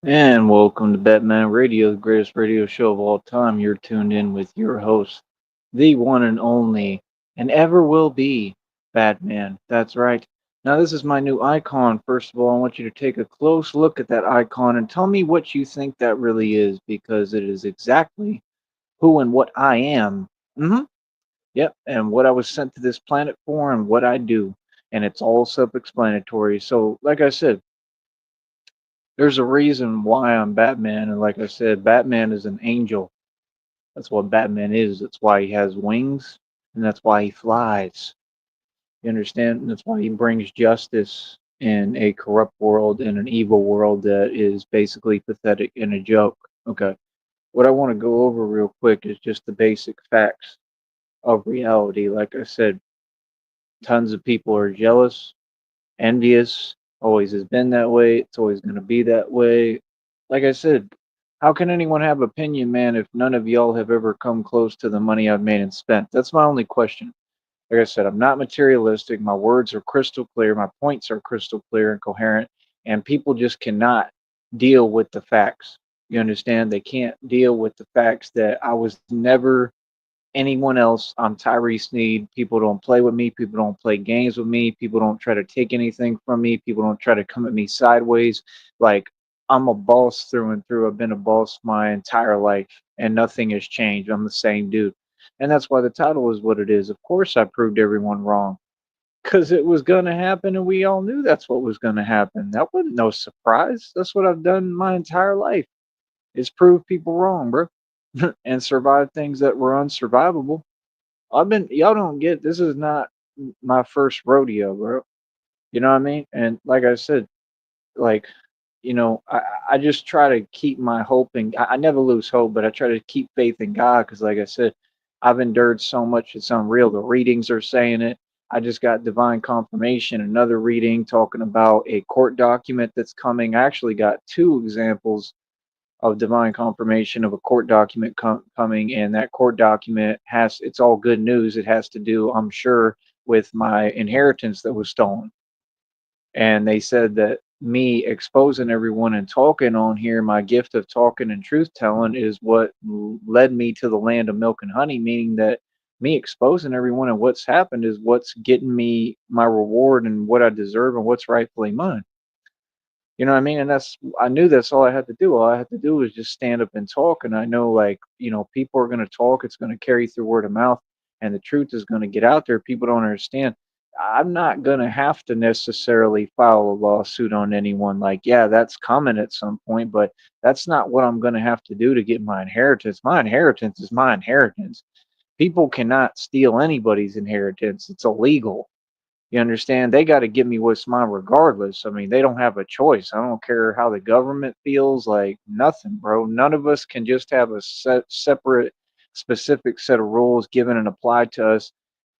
And welcome to Batman Radio, the greatest radio show of all time. You're tuned in with your host, the one and only, and ever will be, Batman. That's right. Now, this is my new icon. First of all, I want you to take a close look at that icon and tell me what you think that really is, because it is exactly who and what I am. Yep, and what I was sent to this planet for and what I do. And it's all self explanatory. So, like I said, there's a reason why I'm Batman, and like I said, Batman is an angel. That's what Batman is. That's why he has wings, and that's why he flies. You understand? And that's why he brings justice in a corrupt world, in an evil world that is basically pathetic and a joke. Okay. What I want to go over real quick is just the basic facts of reality. Like I said, tons of people are jealous, envious, always has been that way. It's always going to be that way. Like I said, how can anyone have opinion, man, if none of y'all have ever come close to the money I've made and spent? That's my only question. Like I said, I'm not materialistic. My words are crystal clear. My points are crystal clear and coherent. And people just cannot deal with the facts. You understand? They can't deal with the facts that I was never anyone else. I'm Tyree Sneed. People don't play with me. People don't play games with me. People don't try to take anything from me. People don't try to come at me sideways. Like, I'm a boss through and through. I've been a boss my entire life, and nothing has changed. I'm the same dude. And that's why the title is what it is. Of course, I proved everyone wrong because it was going to happen, and we all knew that's what was going to happen. That wasn't no surprise. That's what I've done my entire life is prove people wrong, bro, and survive things that were unsurvivable. Y'all don't get this is not my first rodeo, bro. You know what I mean? And like I said, like, I just try to keep my hope and I never lose hope, but I try to keep faith in God because, like I said, I've endured so much it's unreal. The readings are saying it. I just got divine confirmation, another reading talking about a court document that's coming. I actually got two examples of divine confirmation of a court document coming, and that court document has it's all good news. It has to do, I'm sure, with my inheritance that was stolen. And they said that me exposing everyone and talking on here, my gift of talking and truth telling, is what led me to the land of milk and honey, meaning that me exposing everyone and what's happened is what's getting me my reward and what I deserve and what's rightfully mine. You know what I mean? And I knew that's all I had to do. All I had to do was just stand up and talk. And I know, like, people are going to talk. It's going to carry through word of mouth, and the truth is going to get out there. People don't understand. I'm not going to have to necessarily file a lawsuit on anyone. Like, yeah, that's coming at some point, but that's not what I'm going to have to do to get my inheritance. My inheritance is my inheritance. People cannot steal anybody's inheritance. It's illegal. You understand? They got to give me what's mine regardless. I mean, they don't have a choice. I don't care how the government feels, like nothing, bro. None of us can just have a separate, specific set of rules given and applied to us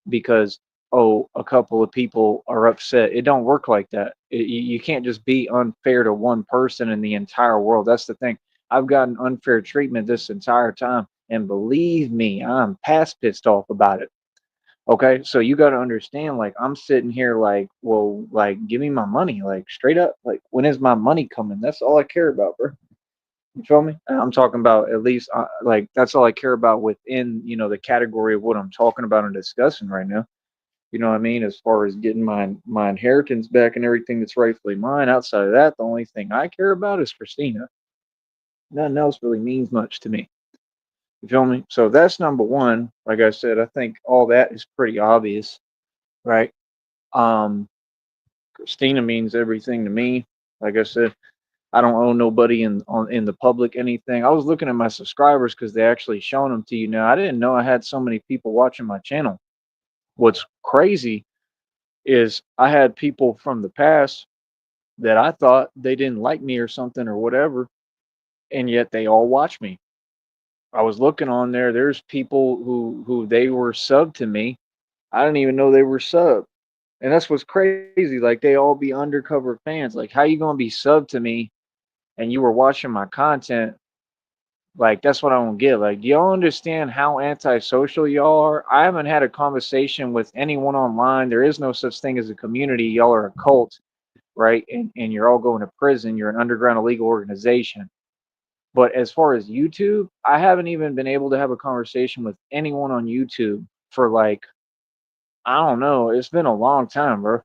because, oh, a couple of people are upset. It don't work like that. You can't just be unfair to one person in the entire world. That's the thing. I've gotten unfair treatment this entire time. And believe me, I'm past pissed off about it. Okay, so you got to understand, like, I'm sitting here, like, well, like, give me my money, like, straight up, like, when is my money coming? That's all I care about, bro. You feel me? I'm talking about at least, like, that's all I care about within, the category of what I'm talking about and discussing right now. You know what I mean? As far as getting my inheritance back and everything that's rightfully mine. Outside of that, the only thing I care about is Christina. Nothing else really means much to me. You feel me? So that's number one. Like I said, I think all that is pretty obvious, right? Um, Christina means everything to me. Like I said, I don't owe nobody in the public anything. I was looking at my subscribers because they actually showing them to you now. I didn't know I had so many people watching my channel. What's crazy is I had people from the past that I thought they didn't like me or something or whatever, and yet they all watch me. I was looking on there. There's people who they were sub to me. I didn't even know they were sub. And that's what's crazy. Like they all be undercover fans. Like how you gonna be sub to me and you were watching my content? Like that's what I don't get. Like, do y'all understand how antisocial y'all are? I haven't had a conversation with anyone online. There is no such thing as a community. Y'all are a cult. right? And you're all going to prison. You're an underground illegal organization. But as far as YouTube, I haven't even been able to have a conversation with anyone on YouTube for like, I don't know, it's been a long time, bro.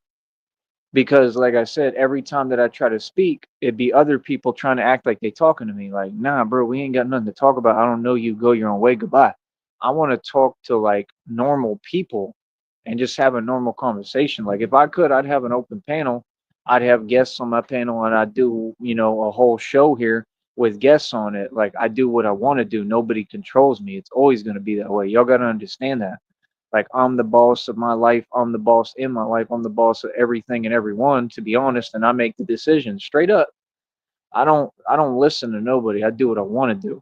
Because like I said, every time that I try to speak, it'd be other people trying to act like they talking to me. Like, nah, bro, we ain't got nothing to talk about. I don't know you. Go your own way. Goodbye. I want to talk to like normal people and just have a normal conversation. Like if I could, I'd have an open panel. I'd have guests on my panel and I'd do, a whole show here with guests on it. Like I do what I want to do. Nobody controls me. It's always going to be that way. Y'all got to understand that. Like I'm the boss of my life. I'm the boss in my life. I'm the boss of everything and everyone, to be honest, and I make the decisions straight up. I don't listen to nobody. I do what I want to do.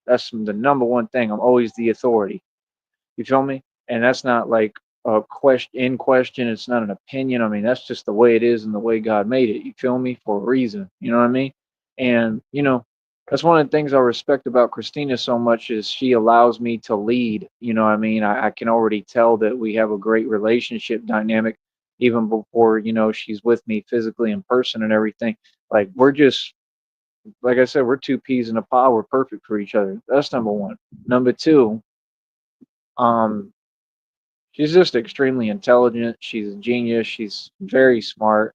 That's the number one thing. I'm always the authority. You feel me? And that's not like a question. It's not an opinion. I mean, that's just the way it is and the way God made it. You feel me? For a reason. You know what I mean? And that's one of the things I respect about Christina so much is she allows me to lead. You know what I mean? I can already tell that we have a great relationship dynamic even before, she's with me physically in person and everything. Like we're just like I said, we're two peas in a pod. We're perfect for each other. That's number one. Number two, um, she's just extremely intelligent. She's a genius. She's very smart.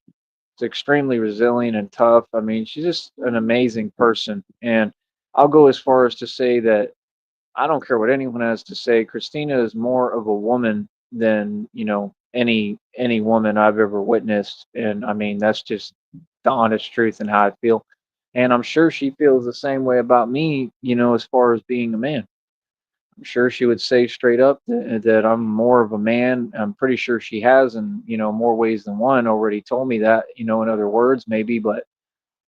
She's extremely resilient and tough. I mean, she's just an amazing person. And I'll go as far as to say that I don't care what anyone has to say. Christina is more of a woman than, any woman I've ever witnessed. And I mean, that's just the honest truth and how I feel. And I'm sure she feels the same way about me, as far as being a man. I'm sure she would say straight up that I'm more of a man. I'm pretty sure she has in, more ways than one already told me that, in other words, maybe, but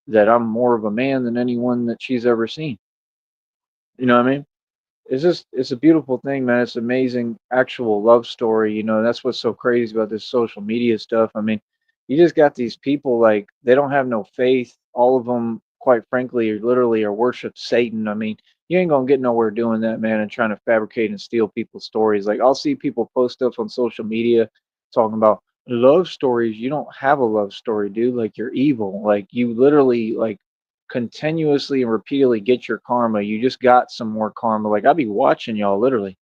that I'm more of a man than anyone that she's ever seen. You know what I mean? It's a beautiful thing, man. It's amazing actual love story. That's what's so crazy about this social media stuff. I mean, you just got these people like they don't have no faith. All of them, quite frankly, are worship Satan. I mean, you ain't gonna get nowhere doing that, man, and trying to fabricate and steal people's stories. Like I'll see people post stuff on social media talking about love stories. You don't have a love story, dude. Like you're evil. Like you literally like continuously and repeatedly get your karma. You just got some more karma. Like I'll be watching y'all literally,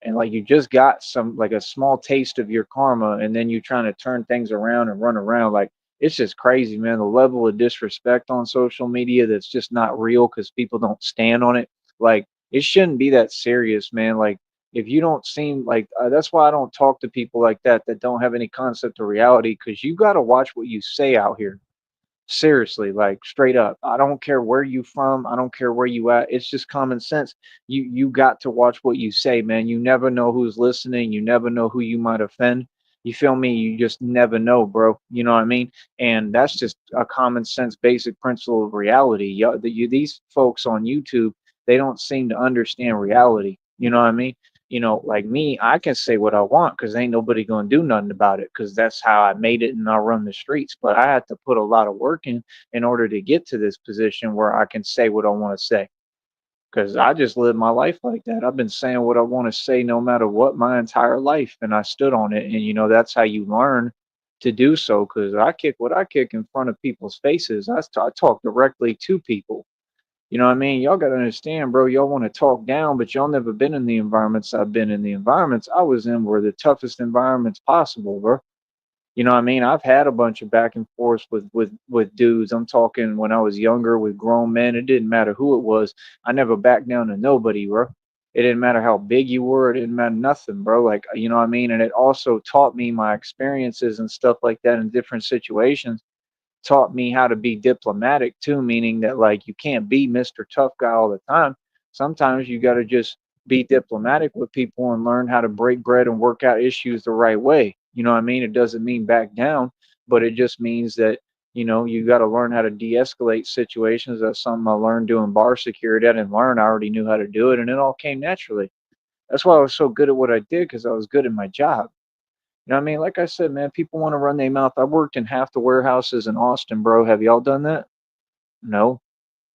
and like you just got some like a small taste of your karma, and then you trying to turn things around and run around. Like it's just crazy, man. The level of disrespect on social media that's just not real because people don't stand on it. Like it shouldn't be that serious, man. Like if you don't seem like that's why I don't talk to people like that don't have any concept of reality because you got to watch what you say out here. Seriously, like straight up. I don't care where you from. I don't care where you at. It's just common sense. You got to watch what you say, man. You never know who's listening. You never know who you might offend. You feel me? You just never know, bro. You know what I mean? And that's just a common sense, basic principle of reality. These folks on YouTube, they don't seem to understand reality. You know what I mean? Like me, I can say what I want because ain't nobody gonna do nothing about it because that's how I made it and I run the streets. But I had to put a lot of work in order to get to this position where I can say what I want to say. Because I just live my life like that. I've been saying what I want to say no matter what my entire life, and I stood on it. And that's how you learn to do so. Because I kick what I kick in front of people's faces. I talk directly to people. You know what I mean? Y'all got to understand, bro. Y'all want to talk down, but y'all never been in the environments I've been in. The environments I was in were the toughest environments possible, bro. You know what I mean? I've had a bunch of back and forth with dudes. I'm talking when I was younger with grown men. It didn't matter who it was. I never backed down to nobody, bro. It didn't matter how big you were. It didn't matter nothing, bro. Like you know what I mean? And it also taught me my experiences and stuff like that in different situations taught me how to be diplomatic too, meaning that like you can't be Mr. Tough Guy all the time. Sometimes you got to just be diplomatic with people and learn how to break bread and work out issues the right way. You know what I mean? It doesn't mean back down, but it just means that you got to learn how to de-escalate situations. That's something I learned doing bar security. I didn't learn. I already knew how to do it, and it all came naturally. That's why I was so good at what I did because I was good at my job. You know what I mean? Like I said, man, people want to run their mouth. I worked in half the warehouses in Austin, bro. Have y'all done that? No,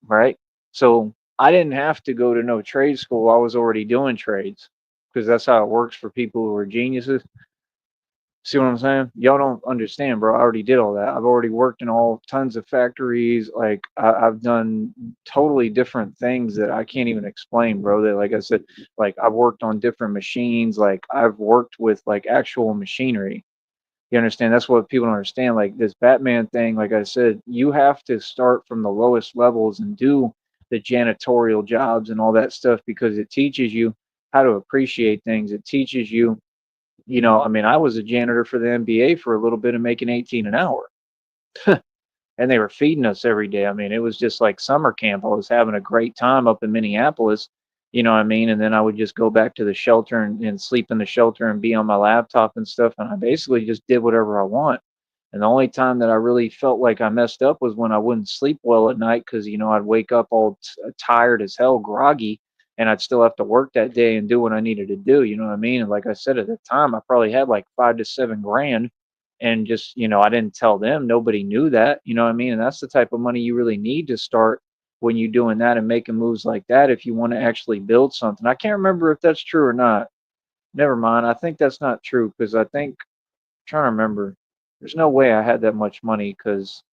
right? So I didn't have to go to no trade school. I was already doing trades because that's how it works for people who are geniuses. See what I'm saying? Y'all don't understand, bro. I already did all that. I've already worked in all tons of factories. Like I've done totally different things that I can't even explain, bro. That, like I said, like I've worked on different machines. Like I've worked with like actual machinery. You understand? That's what people don't understand. Like this Batman thing, like I said, you have to start from the lowest levels and do the janitorial jobs and all that stuff because it teaches you how to appreciate things. It teaches you, I mean, I was a janitor for the NBA for a little bit and making 18 an hour. And they were feeding us every day. I mean, it was just like summer camp. I was having a great time up in Minneapolis, you know what I mean? And then I would just go back to the shelter and sleep in the shelter and be on my laptop and stuff. And I basically just did whatever I want. And the only time that I really felt like I messed up was when I wouldn't sleep well at night because, I'd wake up all tired as hell, groggy, and I'd still have to work that day and do what I needed to do. You know what I mean? And like I said, at the time, I probably had like 5 to 7 grand, and just, I didn't tell them. Nobody knew that. You know what I mean? And that's the type of money you really need to start when you're doing that and making moves like that if you want to actually build something. I can't remember if that's true or not. Never mind. I think that's not true because trying to remember. There's no way I had that much money because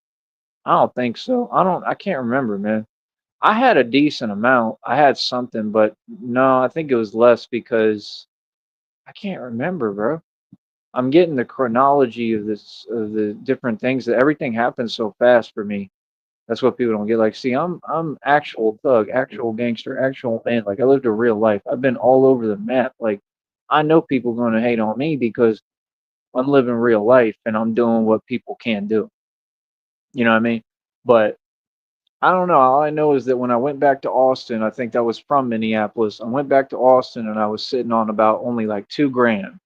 I don't think so. I can't remember, man. I had a decent amount. I had something, but no, I think it was less because I can't remember, bro. I'm getting the chronology of of the different things that everything happens so fast for me. That's what people don't get. Like, see, I'm actual thug, actual gangster, actual man. Like I lived a real life. I've been all over the map. Like I know people going to hate on me because I'm living real life and I'm doing what people can't do. You know what I mean? But I don't know. All I know is that when I went back to Austin, I think that was from Minneapolis. I went back to Austin and I was sitting on about only like 2 grand.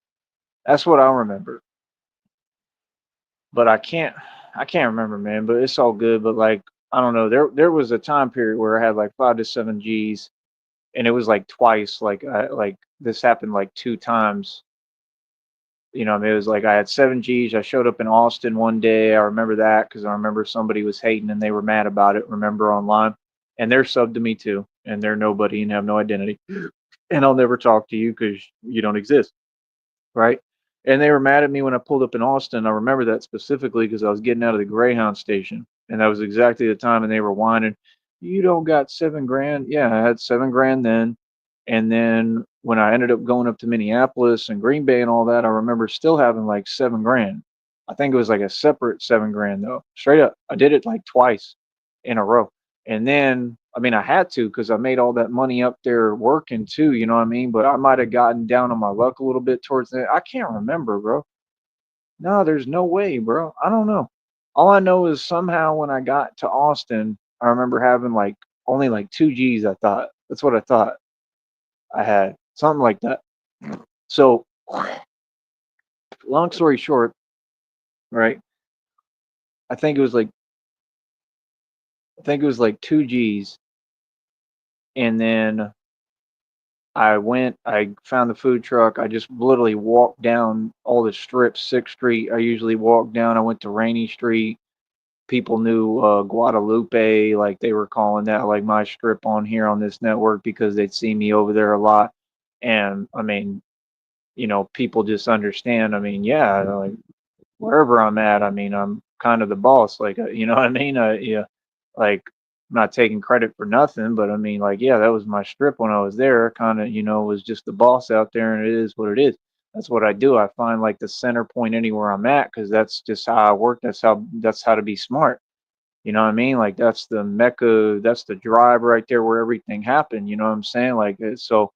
That's what I remember. But I can't remember, man. But it's all good. But like I don't know. There was a time period where I had like 5 to 7 G's, and it was like twice. Like this happened like 2 times. I mean, it was like I had 7 G's. I showed up in Austin one day. I remember that because I remember somebody was hating and they were mad about it. Remember online, and they're subbed to me too, and they're nobody and have no identity, and I'll never talk to you because you don't exist, right? And they were mad at me when I pulled up in Austin. I remember that specifically because I was getting out of the Greyhound station, and that was exactly the time. And they were whining, "You don't got 7 grand?" Yeah, I had 7 grand then. And then when I ended up going up to Minneapolis and Green Bay and all that, I remember still having like 7 grand. I think it was like a separate 7 grand though. Straight up, I did it like twice in a row. And then, I mean, I had to because I made all that money up there working too, you know what I mean? But I might have gotten down on my luck a little bit towards that. I can't remember, bro. No, there's no way, bro. I don't know. All I know is somehow when I got to Austin, I remember having like only like 2 G's, I thought. That's what I thought I had. Something like that. So, long story short, right? I think it was like I think it was like 2 G's, and then I found the food truck. I just literally walked down all the strips, 6th Street. I usually walk down. I went to Rainy Street. People knew Guadalupe, like they were calling that like my strip on here on this network because they'd see me over there a lot. And I mean, people just understand. I mean, yeah, like wherever I'm at, I mean, I'm kind of the boss. Like, you know what I mean? Yeah, like I'm not taking credit for nothing, but I mean, like, yeah, that was my strip when I was there. Kind of, was just the boss out there, and it is what it is. That's what I do. I find like the center point anywhere I'm at because that's just how I work. That's how to be smart. You know what I mean? Like that's the mecca. That's the drive right there where everything happened. You know what I'm saying? Like so.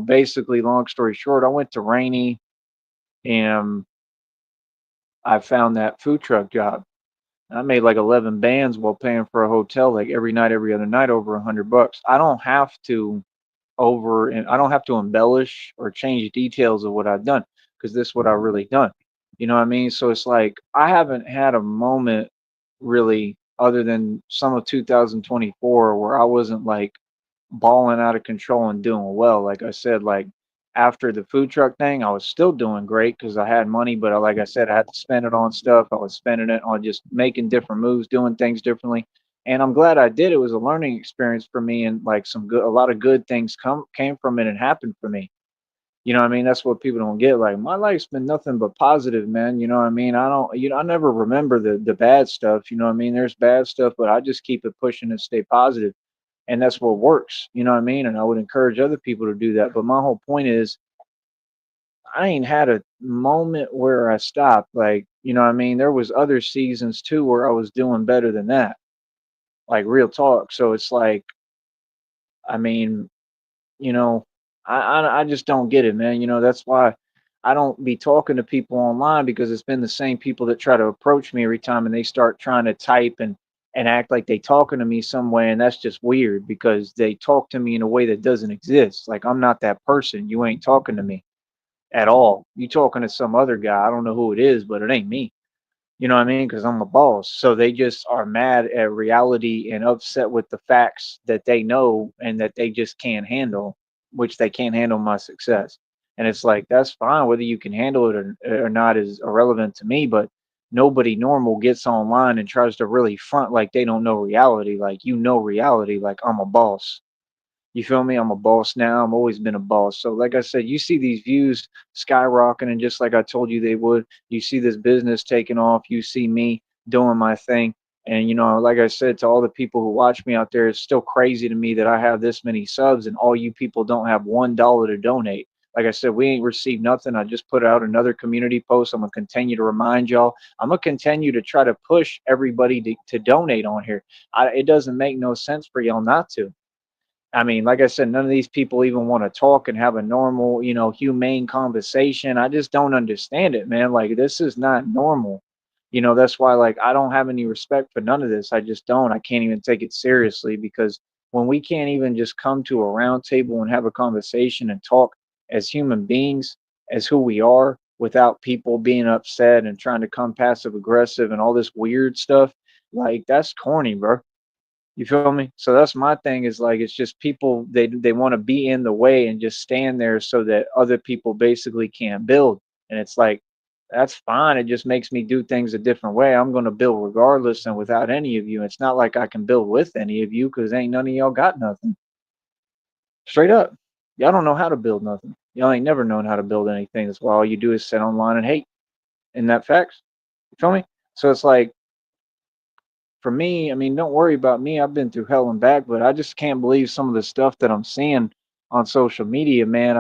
Basically, long story short, I went to Rainy and I found that food truck job. I made like 11 bands while paying for a hotel like every night, every other night, over $100. I don't have to embellish or change details of what I've done because this is what I've really done. You know what I mean? So it's like I haven't had a moment really other than some of 2024 where I wasn't like balling out of control and doing well. Like I said, like after the food truck thing, I was still doing great because I had money, but like I said, I had to spend it on stuff. I was spending it on just making different moves, doing things differently. And I'm glad I did. It was a learning experience for me, and like a lot of good things came from it and happened for me. You know what I mean? That's what people don't get. Like my life's been nothing but positive, man. You know what I mean? I never remember the bad stuff. You know what I mean? There's bad stuff, but I just keep it pushing and stay positive, and that's what works. You know what I mean? And I would encourage other people to do that. But my whole point is, I ain't had a moment where I stopped. Like, you know what I mean? There was other seasons too where I was doing better than that. Like real talk. So it's like, I mean, you know, I just don't get it, man. You know, that's why I don't be talking to people online because it's been the same people that try to approach me every time and they start trying to type and act like they talking to me some way, and that's just weird because they talk to me in a way that doesn't exist. Like I'm not that person. You ain't talking to me at all. You talking to some other guy. I don't know who it is, but it ain't me. You know what I mean? Because I'm a boss. So they just are mad at reality and upset with the facts that they know and that they just can't handle, which they can't handle my success. And it's like, that's fine. Whether you can handle it or not is irrelevant to me. But nobody normal gets online and tries to really front like they don't know reality. Like, you know, reality, like I'm a boss. You feel me? I'm a boss now. I've always been a boss. So, like I said, you see these views skyrocketing, just like I told you they would. You see this business taking off. You see me doing my thing. And, you know, like I said to all the people who watch me out there, it's still crazy to me that I have this many subs and all you people don't have $1 to donate. Like I said, we ain't received nothing. I just put out another community post. I'm going to continue to remind y'all. I'm going to continue to try to push everybody to donate on here. It doesn't make no sense for y'all not to. I mean, like I said, none of these people even want to talk and have a normal, you know, humane conversation. I just don't understand it, man. Like, this is not normal. You know, that's why, like, I don't have any respect for none of this. I just don't. I can't even take it seriously because when we can't even just come to a round table and have a conversation and talk as human beings, as who we are, without people being upset and trying to come passive aggressive and all this weird stuff, like, that's corny, bro. You feel me? So that's my thing is like it's just people they want to be in the way and just stand there so that other people basically can't build. And it's like that's fine. It just makes me do things a different way. I'm going to build regardless and without any of you. It's not like I can build with any of you because ain't none of y'all got nothing. Straight up. Y'all don't know how to build nothing. Y'all ain't never known how to build anything. That's why all you do is sit online and hate. Isn't that facts? You feel me? So it's like for me, I mean, don't worry about me. I've been through hell and back, but I just can't believe some of the stuff that I'm seeing on social media, man.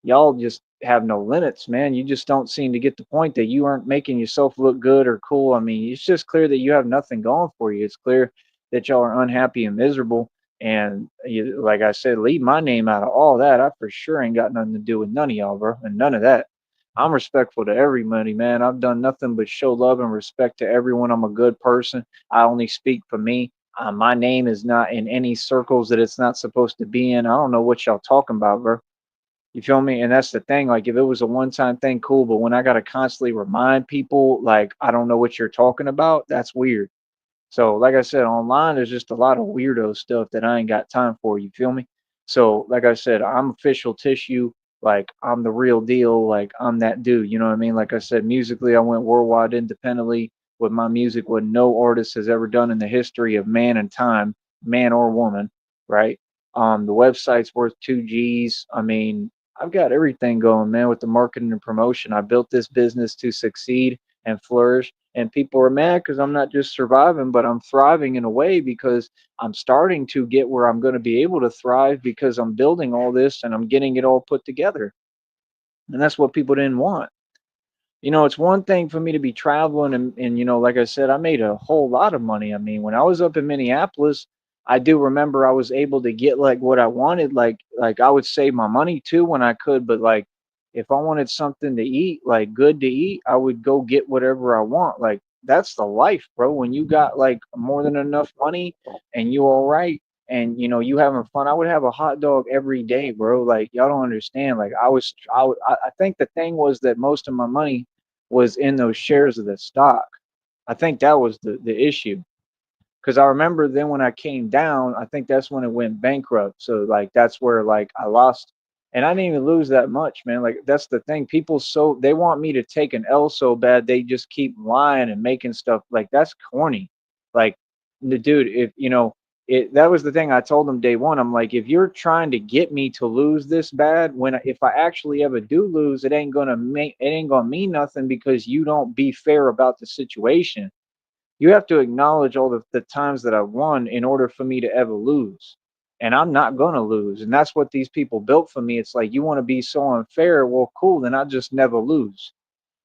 Y'all just have no limits, man. You just don't seem to get the point that you aren't making yourself look good or cool. I mean, it's just clear that you have nothing going for you. It's clear that y'all are unhappy and miserable. And you, like I said, leave my name out of all that. I for sure ain't got nothing to do with none of y'all, bro, and none of that. I'm respectful to everybody, man. I've done nothing but show love and respect to everyone. I'm a good person. I only speak for me. My name is not in any circles that it's not supposed to be in. I don't know what y'all talking about, bro. You feel me? And that's the thing. Like, if it was a one time thing, cool. But when I got to constantly remind people, like, I don't know what you're talking about, that's weird. So, like I said, online there's just a lot of weirdo stuff that I ain't got time for. You feel me? So, like I said, I'm official tissue. Like I'm the real deal. Like I'm that dude. You know what I mean? Like I said, musically, I went worldwide independently with my music, what no artist has ever done in the history of man and time, man or woman. Right? The website's worth 2 G's. I mean, I've got everything going, man, with the marketing and promotion. I built this business to succeed and flourish, and people are mad because I'm not just surviving, but I'm thriving in a way because I'm starting to get where I'm going to be able to thrive because I'm building all this and I'm getting it all put together. And that's what people didn't want. You know, it's one thing for me to be traveling and you know, like I said, I made a whole lot of money. I mean, when I was up in Minneapolis, I do remember I was able to get like what I wanted. Like I would save my money too when I could, but like if I wanted something to eat, like good to eat, I would go get whatever I want. Like that's the life, bro. When you got like more than enough money and you all right and you know you having fun, I would have a hot dog every day, bro. Like y'all don't understand. Like I think the thing was that most of my money was in those shares of the stock. I think that was the issue. Because I remember then when I came down, I think that's when it went bankrupt. So like that's where like I lost, and I didn't even lose that much, man. Like that's the thing. People so they want me to take an L so bad they just keep lying and making stuff like that's corny. Like the dude, if you know. That was the thing I told him day one. I'm like, if you're trying to get me to lose this bad, if I actually ever do lose, it ain't gonna mean nothing because you don't be fair about the situation. You have to acknowledge all the times that I've won in order for me to ever lose. And I'm not gonna lose. And that's what these people built for me. It's like you want to be so unfair. Well, cool, then I just never lose.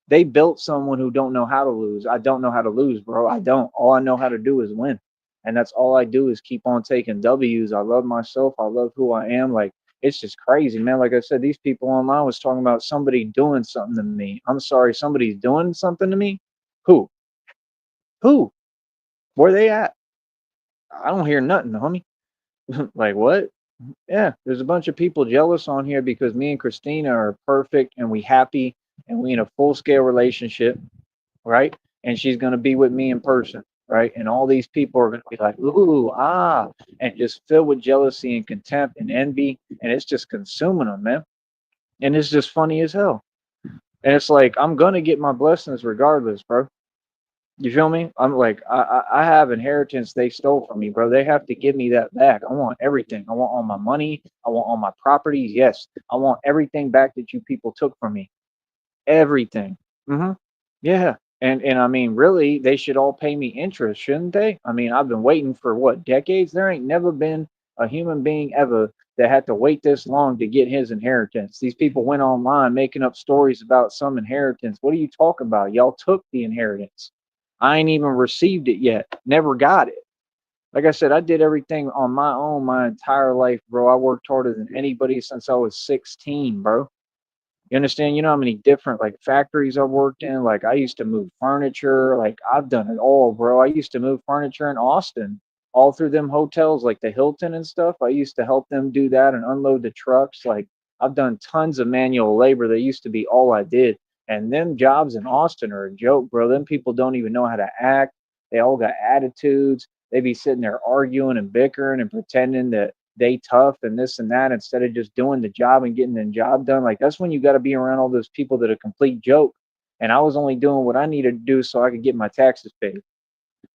They built someone who don't know how to lose. I don't know how to lose, bro. I don't. All I know how to do is win. And that's all I do is keep on taking W's. I love myself. I love who I am. Like it's just crazy, man. Like I said, these people online was talking about somebody doing something to me. I'm sorry, somebody's doing something to me? Who? Who? Where they at? I don't hear nothing, homie. Like what? Yeah, there's a bunch of people jealous on here because me and Christina are perfect and we happy and we in a full scale relationship, right? And she's going to be with me in person, right? And all these people are going to be like, ooh, ah, and just filled with jealousy and contempt and envy. And it's just consuming them, man. And it's just funny as hell. And it's like, I'm going to get my blessings regardless, bro. You feel me? I'm like, I have inheritance they stole from me, bro. They have to give me that back. I want everything. I want all my money. I want all my properties. Yes. I want everything back that you people took from me. Everything. Hmm. Yeah. And I mean, really, they should all pay me interest, shouldn't they? I mean, I've been waiting for what, decades? There ain't never been a human being ever that had to wait this long to get his inheritance. These people went online making up stories about some inheritance. What are you talking about? Y'all took the inheritance. I ain't even received it yet. Never got it. Like I said, I did everything on my own my entire life, bro. I worked harder than anybody since I was 16, bro. You understand? You know how many different like factories I've worked in? Like I used to move furniture. Like I've done it all, bro. I used to move furniture in Austin, all through them hotels like the Hilton and stuff. I used to help them do that and unload the trucks. Like I've done tons of manual labor. That used to be all I did. And them jobs in Austin are a joke, bro. Them people don't even know how to act. They all got attitudes. They be sitting there arguing and bickering and pretending that they tough and this and that instead of just doing the job and getting the job done. Like that's when you got to be around all those people that are complete joke. And I was only doing what I needed to do so I could get my taxes paid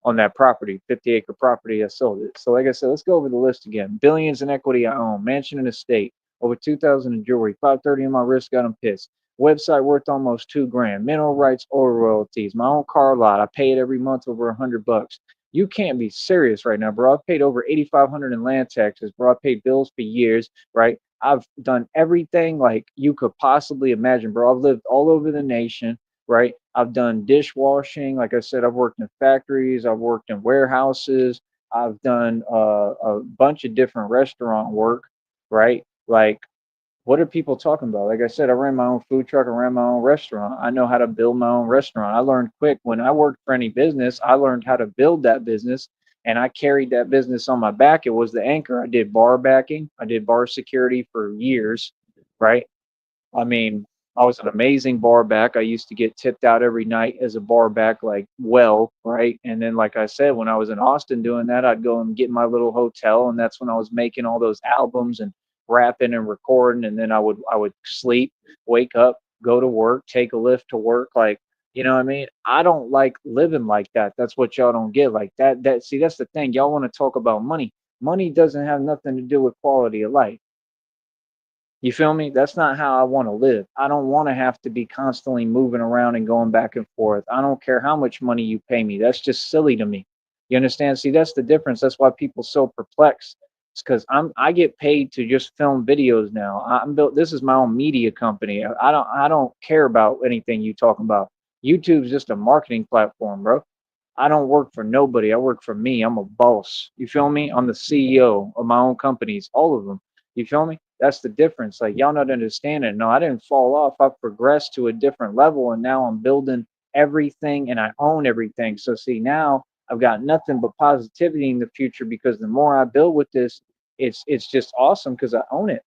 on that property, 50-acre property. I sold it. So, like I said, let's go over the list again. Billions in equity I own, mansion and estate, over 2,000 in jewelry, 530 in my wrist, got them pissed. Website worth almost 2 grand. Mineral rights or royalties. My own car lot. I pay it every month over $100. You can't be serious right now, bro. I've paid over 8,500 in land taxes, bro. I paid bills for years, right? I've done everything like you could possibly imagine, bro. I've lived all over the nation, right? I've done dishwashing. Like I said, I've worked in factories, I've worked in warehouses, I've done a bunch of different restaurant work, right? Like, what are people talking about? Like I said, I ran my own food truck, I ran my own restaurant. I know how to build my own restaurant. I learned quick when I worked for any business, I learned how to build that business and I carried that business on my back. It was the anchor. I did bar backing, I did bar security for years, right? I mean, I was an amazing bar back. I used to get tipped out every night as a bar back, like well, right? And then, like I said, when I was in Austin doing that, I'd go and get my little hotel, and that's when I was making all those albums and rapping and recording. And then I would sleep, wake up, go to work, take a lift to work, like you know what I mean? I don't like living like that. That's what y'all don't get. Like that see, that's the thing. Y'all want to talk about money. Money doesn't have nothing to do with quality of life. You feel me? That's not how I want to live. I don't want to have to be constantly moving around and going back and forth. I don't care how much money you pay me. That's just silly to me. You understand? See, that's the difference. That's why people so perplexed. It's because I get paid to just film videos now. I'm built. This is my own media company. I don't care about anything you talking about. YouTube's just a marketing platform, bro. I don't work for nobody. I work for me. I'm a boss. You feel me? I'm the CEO of my own companies, all of them. You feel me? That's the difference. Like y'all not understanding. No, I didn't fall off. I've progressed to a different level and now I'm building everything and I own everything. So see now I've got nothing but positivity in the future because the more I build with this, it's just awesome because I own it.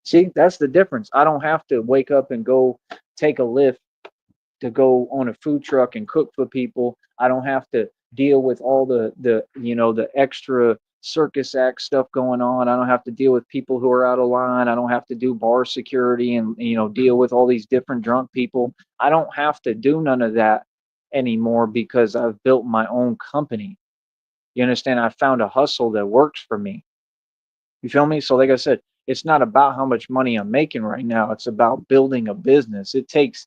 See, that's the difference. I don't have to wake up and go take a lift to go on a food truck and cook for people. I don't have to deal with all the extra circus act stuff going on. I don't have to deal with people who are out of line. I don't have to do bar security and deal with all these different drunk people. I don't have to do none of that anymore because I've built my own company. You understand? I found a hustle that works for me. You feel me? So like I said, it's not about how much money I'm making right now. It's about building a business. It takes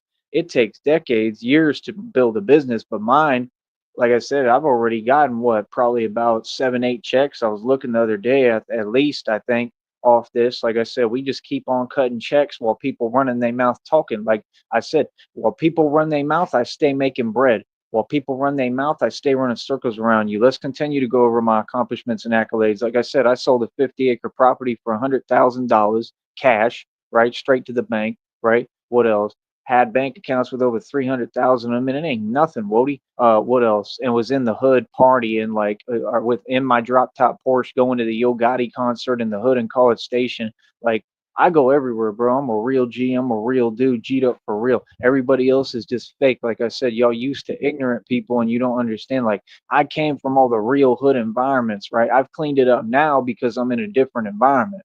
decades, years to build a business, but mine, like I said, I've already gotten what, probably about 7, 8 checks. I was looking the other day at least, I think, off this. Like I said, we just keep on cutting checks while people running their mouth talking. Like I said, while people run their mouth, I stay making bread. While people run their mouth, I stay running circles around you. Let's continue to go over my accomplishments and accolades. Like I said, I sold a 50-acre property for $100,000 cash, right? Straight to the bank, right? What else? Had bank accounts with over 300,000. I mean, it ain't nothing, Wody. What else? And was in the hood partying like, or within my drop top Porsche, going to the Yo Gotti concert in the hood in College Station. Like, I go everywhere, bro. I'm a real G. I'm a real dude, G'd up for real. Everybody else is just fake. Like I said, y'all used to ignorant people and you don't understand. Like, I came from all the real hood environments, right? I've cleaned it up now because I'm in a different environment.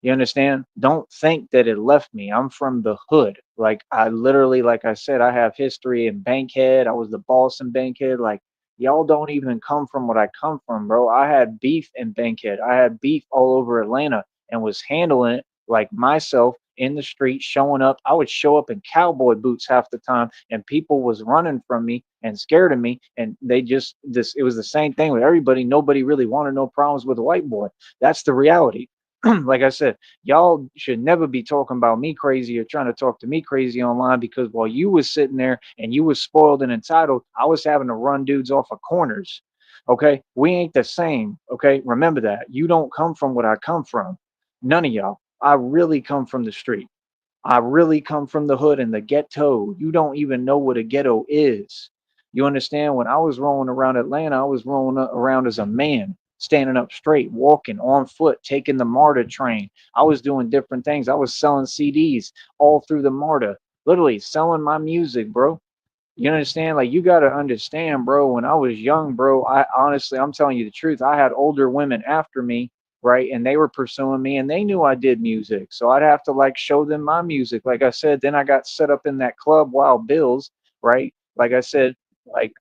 You understand? Don't think that it left me. I'm from the hood. Like, I literally, like I said, I have history in Bankhead. I was the boss in Bankhead. Like, y'all don't even come from what I come from, bro. I had beef in Bankhead. I had beef all over Atlanta and was handling it like myself in the street, showing up. I would show up in cowboy boots half the time, and people was running from me and scared of me. And they just this it was the same thing with everybody. Nobody really wanted no problems with a white boy. That's the reality. Like I said, y'all should never be talking about me crazy or trying to talk to me crazy online, because while you was sitting there and you was spoiled and entitled, I was having to run dudes off of corners. Okay, we ain't the same. Okay, remember that. You don't come from what I come from. None of y'all. I really come from the street. I really come from the hood and the ghetto. You don't even know what a ghetto is. You understand? When I was rolling around Atlanta, I was rolling around as a man, standing up straight, walking on foot, taking the MARTA train. I was doing different things. I was selling CDs all through the MARTA, literally selling my music, bro. You understand? Like, you got to understand, bro. When I was young, bro, I honestly, I'm telling you the truth. I had older women after me, right? And they were pursuing me and they knew I did music. So I'd have to like show them my music. Like I said, then I got set up in that club, Wild Bills, right? Like I said, like,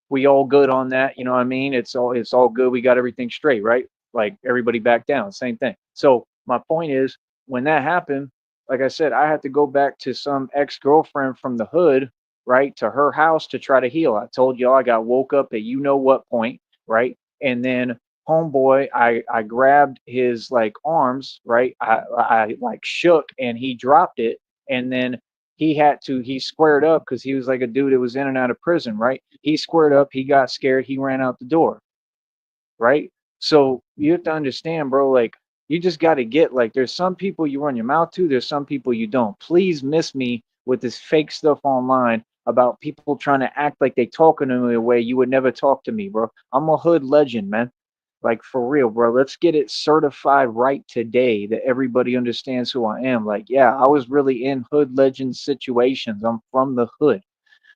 we all good on that. You know what I mean? It's all good. We got everything straight, right? Like, everybody back down, same thing. So my point is, when that happened, like I said, I had to go back to some ex-girlfriend from the hood, right, to her house to try to heal. I told y'all I got woke up at you know what point, right? And then homeboy, I grabbed his like arms, right? I like shook and he dropped it, and then he squared up because he was like a dude that was in and out of prison, right? He squared up, he got scared, he ran out the door, right? So you have to understand, bro, like, you just got to get, like, there's some people you run your mouth to, there's some people you don't. Please miss me with this fake stuff online about people trying to act like they talking to me a way you would never talk to me, bro. I'm a hood legend, man. Like, for real, bro. Let's get it certified right today that everybody understands who I am. Like, yeah, I was really in hood legend situations. I'm from the hood.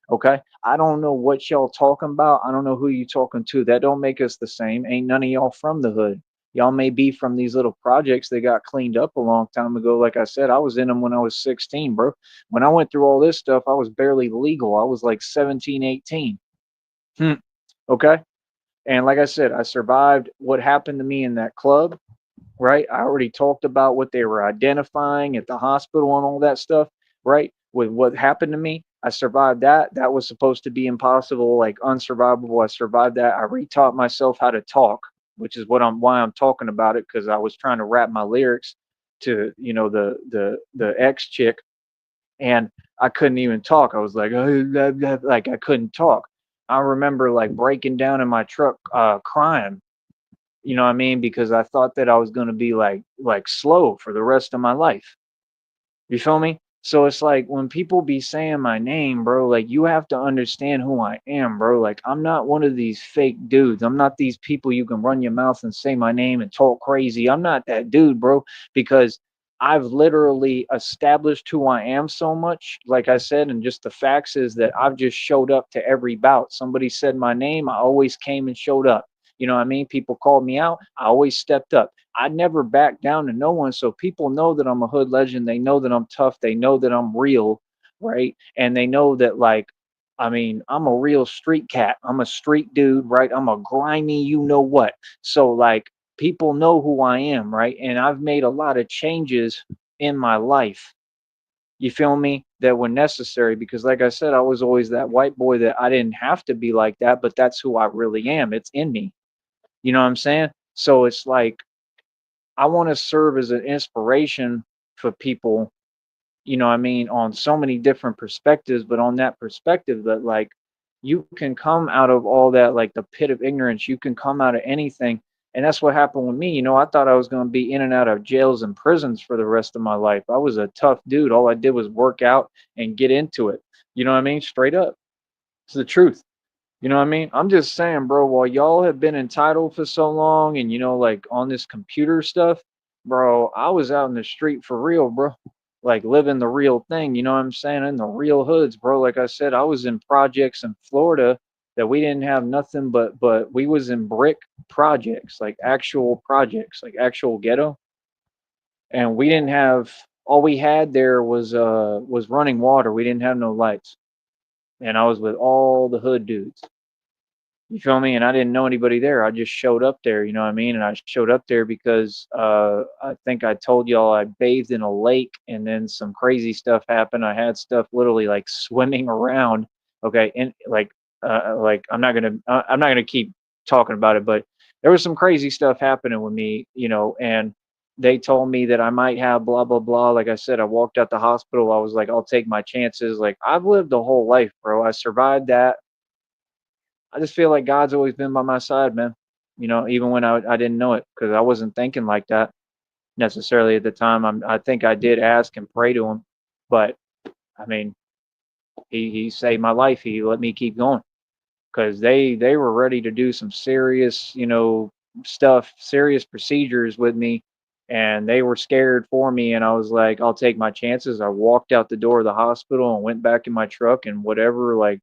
Okay. I don't know what y'all talking about. I don't know who you talking to. That don't make us the same. Ain't none of y'all from the hood. Y'all may be from these little projects that got cleaned up a long time ago. Like I said, I was in them when I was 16, bro. When I went through all this stuff, I was barely legal. I was like 17, 18. Hmm. Okay. And like I said, I survived what happened to me in that club, right? I already talked about what they were identifying at the hospital and all that stuff, right? With what happened to me, I survived that. That was supposed to be impossible, like unsurvivable. I survived that. I retaught myself how to talk, which is why I'm talking about it, because I was trying to rap my lyrics to, the ex chick, and I couldn't even talk. I was like, like, I couldn't talk. I remember like breaking down in my truck, crying, you know what I mean? Because I thought that I was gonna be like slow for the rest of my life. You feel me? So it's like when people be saying my name, bro, like, you have to understand who I am, bro. Like, I'm not one of these fake dudes. I'm not these people you can run your mouth and say my name and talk crazy. I'm not that dude, bro, because I've literally established who I am so much, like I said, and just the facts is that I've just showed up to every bout. Somebody said my name, I always came and showed up. You know what I mean? People called me out, I always stepped up. I never back down to no one. So people know that I'm a hood legend. They know that I'm tough. They know that I'm real, right? And they know that, like, I mean, I'm a real street cat. I'm a street dude, right? I'm a grimy, you know what. So like people know who I am, right? And I've made a lot of changes in my life. You feel me? That were necessary because like I said, I was always that white boy that I didn't have to be like that, but that's who I really am. It's in me. You know what I'm saying? So it's like I want to serve as an inspiration for people, you know what I mean, on so many different perspectives, but on that perspective that like you can come out of all that, like the pit of ignorance, you can come out of anything. And that's what happened with me. You know, I thought I was going to be in and out of jails and prisons for the rest of my life. I was a tough dude. All I did was work out and get into it. You know what I mean? Straight up. It's the truth. You know what I mean? I'm just saying, bro, while y'all have been entitled for so long and, you know, like on this computer stuff, bro, I was out in the street for real, bro. Like living the real thing, you know what I'm saying? In the real hoods, bro. Like I said, I was in projects in Florida that we didn't have nothing but we was in brick projects, like actual ghetto. And we didn't have all we had there was running water. We didn't have no lights. And I was with all the hood dudes. You feel me? And I didn't know anybody there. I just showed up there, you know what I mean? And I showed up there because I think I told y'all I bathed in a lake and then some crazy stuff happened. I had stuff literally like swimming around. Okay. And like I'm not gonna keep talking about it, but there was some crazy stuff happening with me, you know, and they told me that I might have blah blah blah. Like I said, I walked out the hospital. I was like, I'll take my chances. Like I've lived a whole life, bro. I survived that. I just feel like God's always been by my side, man. You know, even when I didn't know it, because I wasn't thinking like that necessarily at the time. I think I did ask and pray to him, but I mean, he saved my life. He let me keep going because they were ready to do some serious, you know, stuff, serious procedures with me, and they were scared for me. And I was like, I'll take my chances. I walked out the door of the hospital and went back in my truck and whatever, like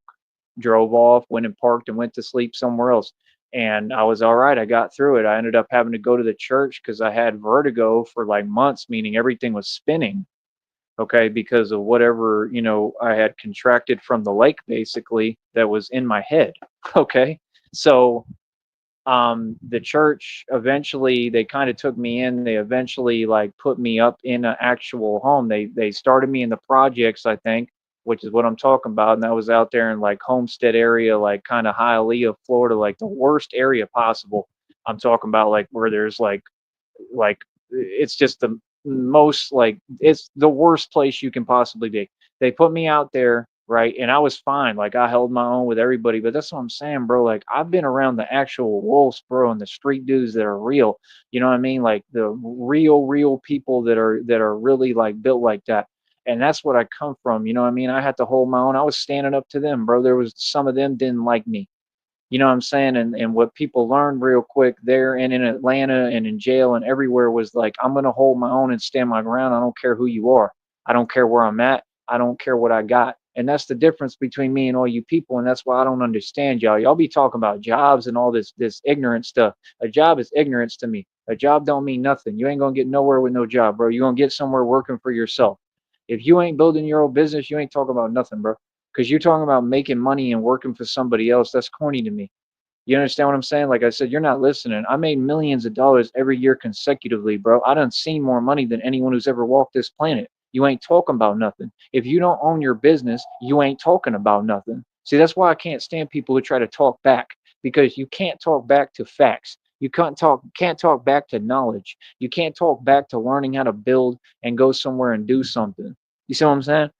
drove off, went and parked, and went to sleep somewhere else. And I was all right. I got through it. I ended up having to go to the church because I had vertigo for like months, meaning everything was spinning. Okay, because of whatever, you know, I had contracted from the lake basically that was in my head. Okay. So the church eventually they kind of took me in. They eventually like put me up in an actual home. They started me in the projects, I think, which is what I'm talking about. And that was out there in like Homestead area, like kind of Hialeah, Florida, like the worst area possible. I'm talking about like where there's like it's just the most like it's the worst place you can possibly be. They put me out there, right? And I was fine. Like I held my own with everybody, but that's what I'm saying, bro. Like I've been around the actual wolves, bro, and the street dudes that are real. You know what I mean? Like the real people that are really like built like that. And that's what I come from. You know what I mean? I had to hold my own. I was standing up to them, bro. There was some of them didn't like me. You know what I'm saying? And what people learned real quick there and in Atlanta and in jail and everywhere was like, I'm going to hold my own and stand my ground. I don't care who you are. I don't care where I'm at. I don't care what I got. And that's the difference between me and all you people. And that's why I don't understand y'all. Y'all be talking about jobs and all this ignorant stuff. A job is ignorance to me. A job don't mean nothing. You ain't going to get nowhere with no job, bro. You're going to get somewhere working for yourself. If you ain't building your own business, you ain't talking about nothing, bro. Because you're talking about making money and working for somebody else. That's corny to me. You understand what I'm saying? Like I said, you're not listening. I made millions of dollars every year consecutively, bro. I done seen more money than anyone who's ever walked this planet. You ain't talking about nothing. If you don't own your business, you ain't talking about nothing. See, that's why I can't stand people who try to talk back because you can't talk back to facts. You can't talk back to knowledge. You can't talk back to learning how to build and go somewhere and do something. You see what I'm saying?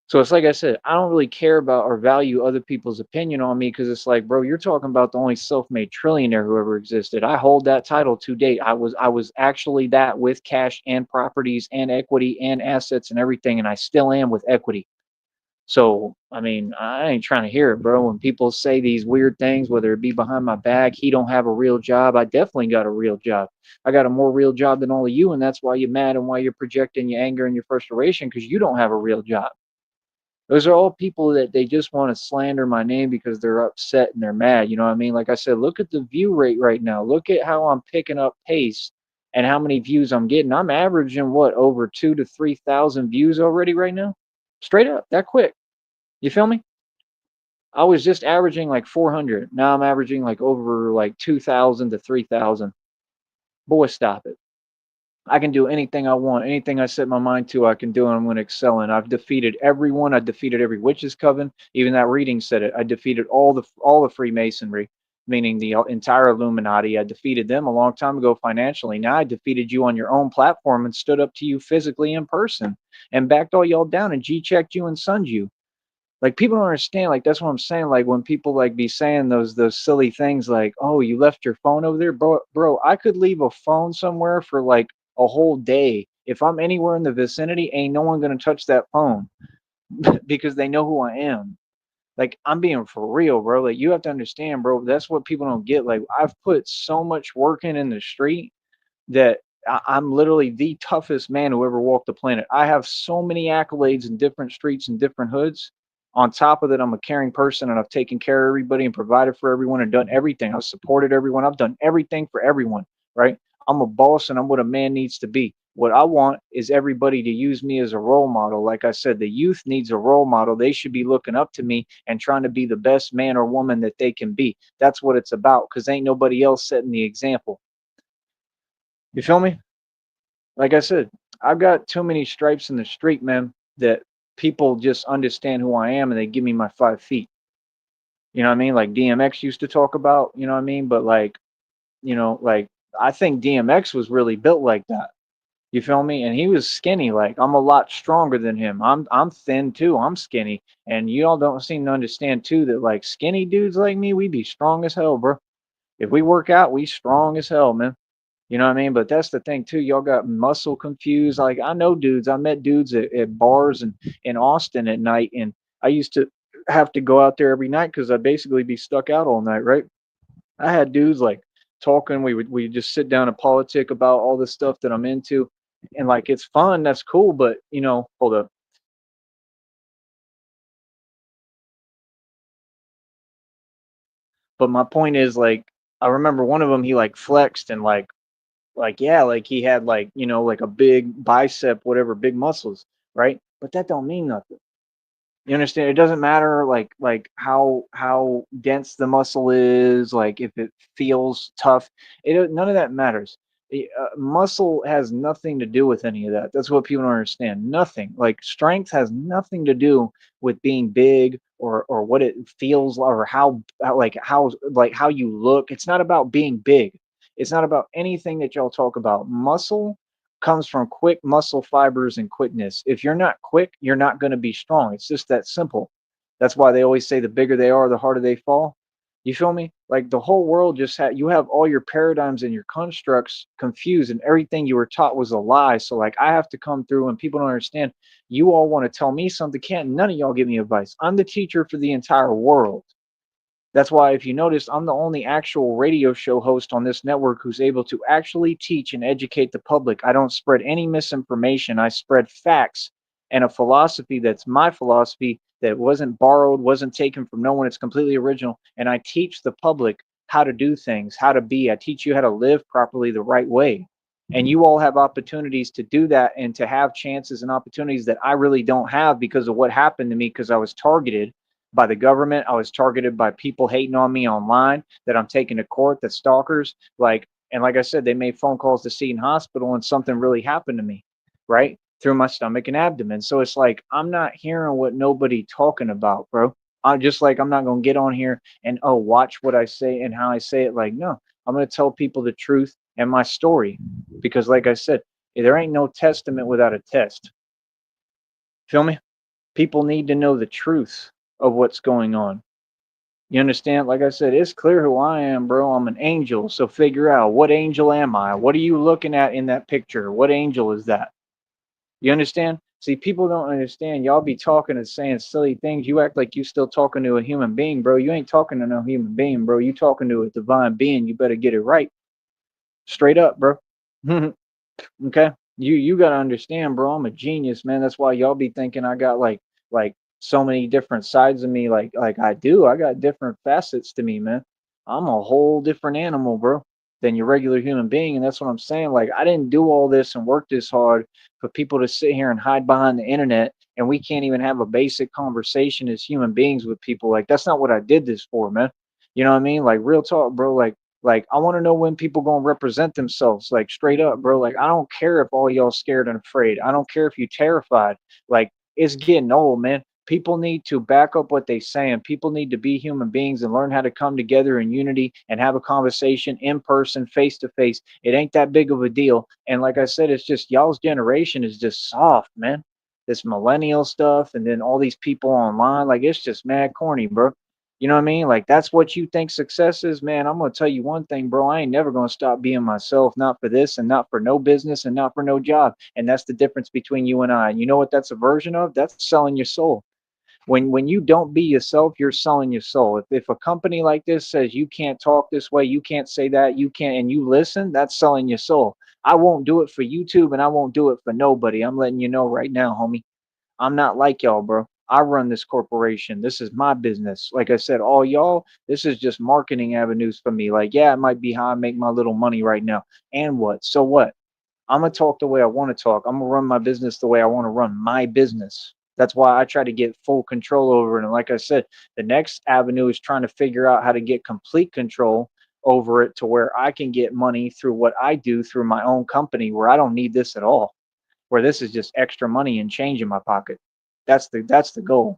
So it's like I said, I don't really care about or value other people's opinion on me because it's like, bro, you're talking about the only self-made trillionaire who ever existed. I hold that title to date. I was actually that with cash and properties and equity and assets and everything, and I still am with equity. So I mean, I ain't trying to hear it, bro. When people say these weird things, whether it be behind my back, he don't have a real job. I definitely got a real job. I got a more real job than all of you, and that's why you're mad and why you're projecting your anger and your frustration because you don't have a real job. Those are all people that they just want to slander my name because they're upset and they're mad. You know what I mean? Like I said, look at the view rate right now. Look at how I'm picking up pace and how many views I'm getting. I'm averaging what over 2 to 3,000 views already right now, straight up that quick. You feel me? I was just averaging like 400. Now I'm averaging like over like 2,000 to 3,000. Boy, stop it. I can do anything I want. Anything I set my mind to, I can do, and I'm going to excel in. I've defeated everyone. I defeated every witch's coven. Even that reading said it. I defeated all the Freemasonry, meaning the entire Illuminati. I defeated them a long time ago financially. Now I defeated you on your own platform and stood up to you physically in person and backed all y'all down and G-checked you and sunned you. Like people don't understand. Like that's what I'm saying. Like when people like be saying those silly things like, "Oh, you left your phone over there, bro." I could leave a phone somewhere for like a whole day. If I'm anywhere in the vicinity, ain't no one gonna touch that phone because they know who I am. Like I'm being for real, bro. Like you have to understand, bro. That's what people don't get. Like I've put so much work in the street that I'm literally the toughest man who ever walked the planet. I have so many accolades in different streets and different hoods. On top of that, I'm a caring person and I've taken care of everybody and provided for everyone and done everything. I've supported everyone. I've done everything for everyone, right? I'm a boss and I'm what a man needs to be. What I want is everybody to use me as a role model. Like I said, the youth needs a role model. They should be looking up to me and trying to be the best man or woman that they can be. That's what it's about because ain't nobody else setting the example. You feel me? Like I said, I've got too many stripes in the street, man, that people just understand who I am and they give me my 5 feet. You know what I mean? Like DMX used to talk about, you know what I mean? But like, like I think DMX was really built like that. You feel me? And he was skinny. Like I'm a lot stronger than him. I'm thin too. I'm skinny. And you all don't seem to understand too that like skinny dudes like me, we be strong as hell, bro. If we work out, we strong as hell, man. You know what I mean? But that's the thing too. Y'all got muscle confused. Like I know dudes. I met dudes at bars and in Austin at night, and I used to have to go out there every night because I'd basically be stuck out all night, right? I had dudes like talking. We just sit down and politic about all the stuff that I'm into, and like it's fun. That's cool. But hold up. But my point is like I remember one of them. He like flexed and like yeah, like he had like like a big bicep, whatever, big muscles, right? But that don't mean nothing. You understand? It doesn't matter like how dense the muscle is, like if it feels tough. None of that matters. Muscle has nothing to do with any of that. That's what people don't understand. Nothing. Like strength has nothing to do with being big or what it feels like or how you look. It's not about being big. It's not about anything that y'all talk about. Muscle comes from quick muscle fibers and quickness. If you're not quick, you're not going to be strong. It's just that simple. That's why they always say the bigger they are, the harder they fall. You feel me? Like the whole world just you have all your paradigms and your constructs confused, and everything you were taught was a lie. So like I have to come through, and people don't understand. You all want to tell me something, can't none of y'all give me advice. I'm the teacher for the entire world. That's why, if you notice, I'm the only actual radio show host on this network who's able to actually teach and educate the public. I don't spread any misinformation. I spread facts and a philosophy that's my philosophy that wasn't borrowed, wasn't taken from no one. It's completely original. And I teach the public how to do things, how to be. I teach you how to live properly the right way. And you all have opportunities to do that and to have chances and opportunities that I really don't have because of what happened to me because I was targeted by the government. I was targeted by people hating on me online that I'm taking to court, that stalkers. And like I said, they made phone calls to Seton Hospital and something really happened to me, right? Through my stomach and abdomen. So it's like, I'm not hearing what nobody talking about, bro. I'm just like, I'm not going to get on here and, oh, watch what I say and how I say it. Like, no, I'm going to tell people the truth and my story. Because, like I said, there ain't no testament without a test. Feel me? People need to know the truth of what's going on. You understand? Like I said, it's clear who I am, bro. I'm an angel. So figure out, what angel am I? What are you looking at in that picture? What angel is that? You understand? See, people don't understand. Y'all be talking and saying silly things. You act like you still talking to a human being, bro. You ain't talking to no human being, bro. You talking to a divine being. You better get it right. Straight up, bro. Okay? You gotta understand, bro. I'm a genius, man. That's why y'all be thinking I got like so many different sides of me. Like I do. I got different facets to me, man. I'm a whole different animal, bro. than your regular human being. And that's what I'm saying. Like, I didn't do all this and work this hard for people to sit here and hide behind the internet, and we can't even have a basic conversation as human beings with people. Like, that's not what I did this for, man. You know what I mean? Like, real talk, bro. Like I want to know when people gonna represent themselves, like straight up, bro. Like, I don't care if all y'all scared and afraid. I don't care if you terrified. Like, it's getting old, man. People need to back up what they saying. People need to be human beings and learn how to come together in unity and have a conversation in person, face to face. It ain't that big of a deal. And like I said, it's just y'all's generation is just soft, man. This millennial stuff, and then all these people online, like it's just mad corny, bro. You know what I mean? Like, that's what you think success is, man. I'm gonna tell you one thing, bro. I ain't never gonna stop being myself, not for this and not for no business and not for no job. And that's the difference between you and I. And you know what that's a version of? That's selling your soul. When you don't be yourself, you're selling your soul. If a company like this says you can't talk this way, you can't say that, you can't, and you listen, that's selling your soul. I won't do it for YouTube and I won't do it for nobody. I'm letting you know right now, homie. I'm not like y'all, bro. I run this corporation. This is my business. Like I said, all y'all, this is just marketing avenues for me. Like, yeah, it might be how I make my little money right now. And what? So what? I'm gonna talk the way I want to talk. I'm gonna run my business the way I want to run my business. That's why I try to get full control over it. And like I said, the next avenue is trying to figure out how to get complete control over it to where I can get money through what I do through my own company where I don't need this at all, where this is just extra money and change in my pocket. That's the goal.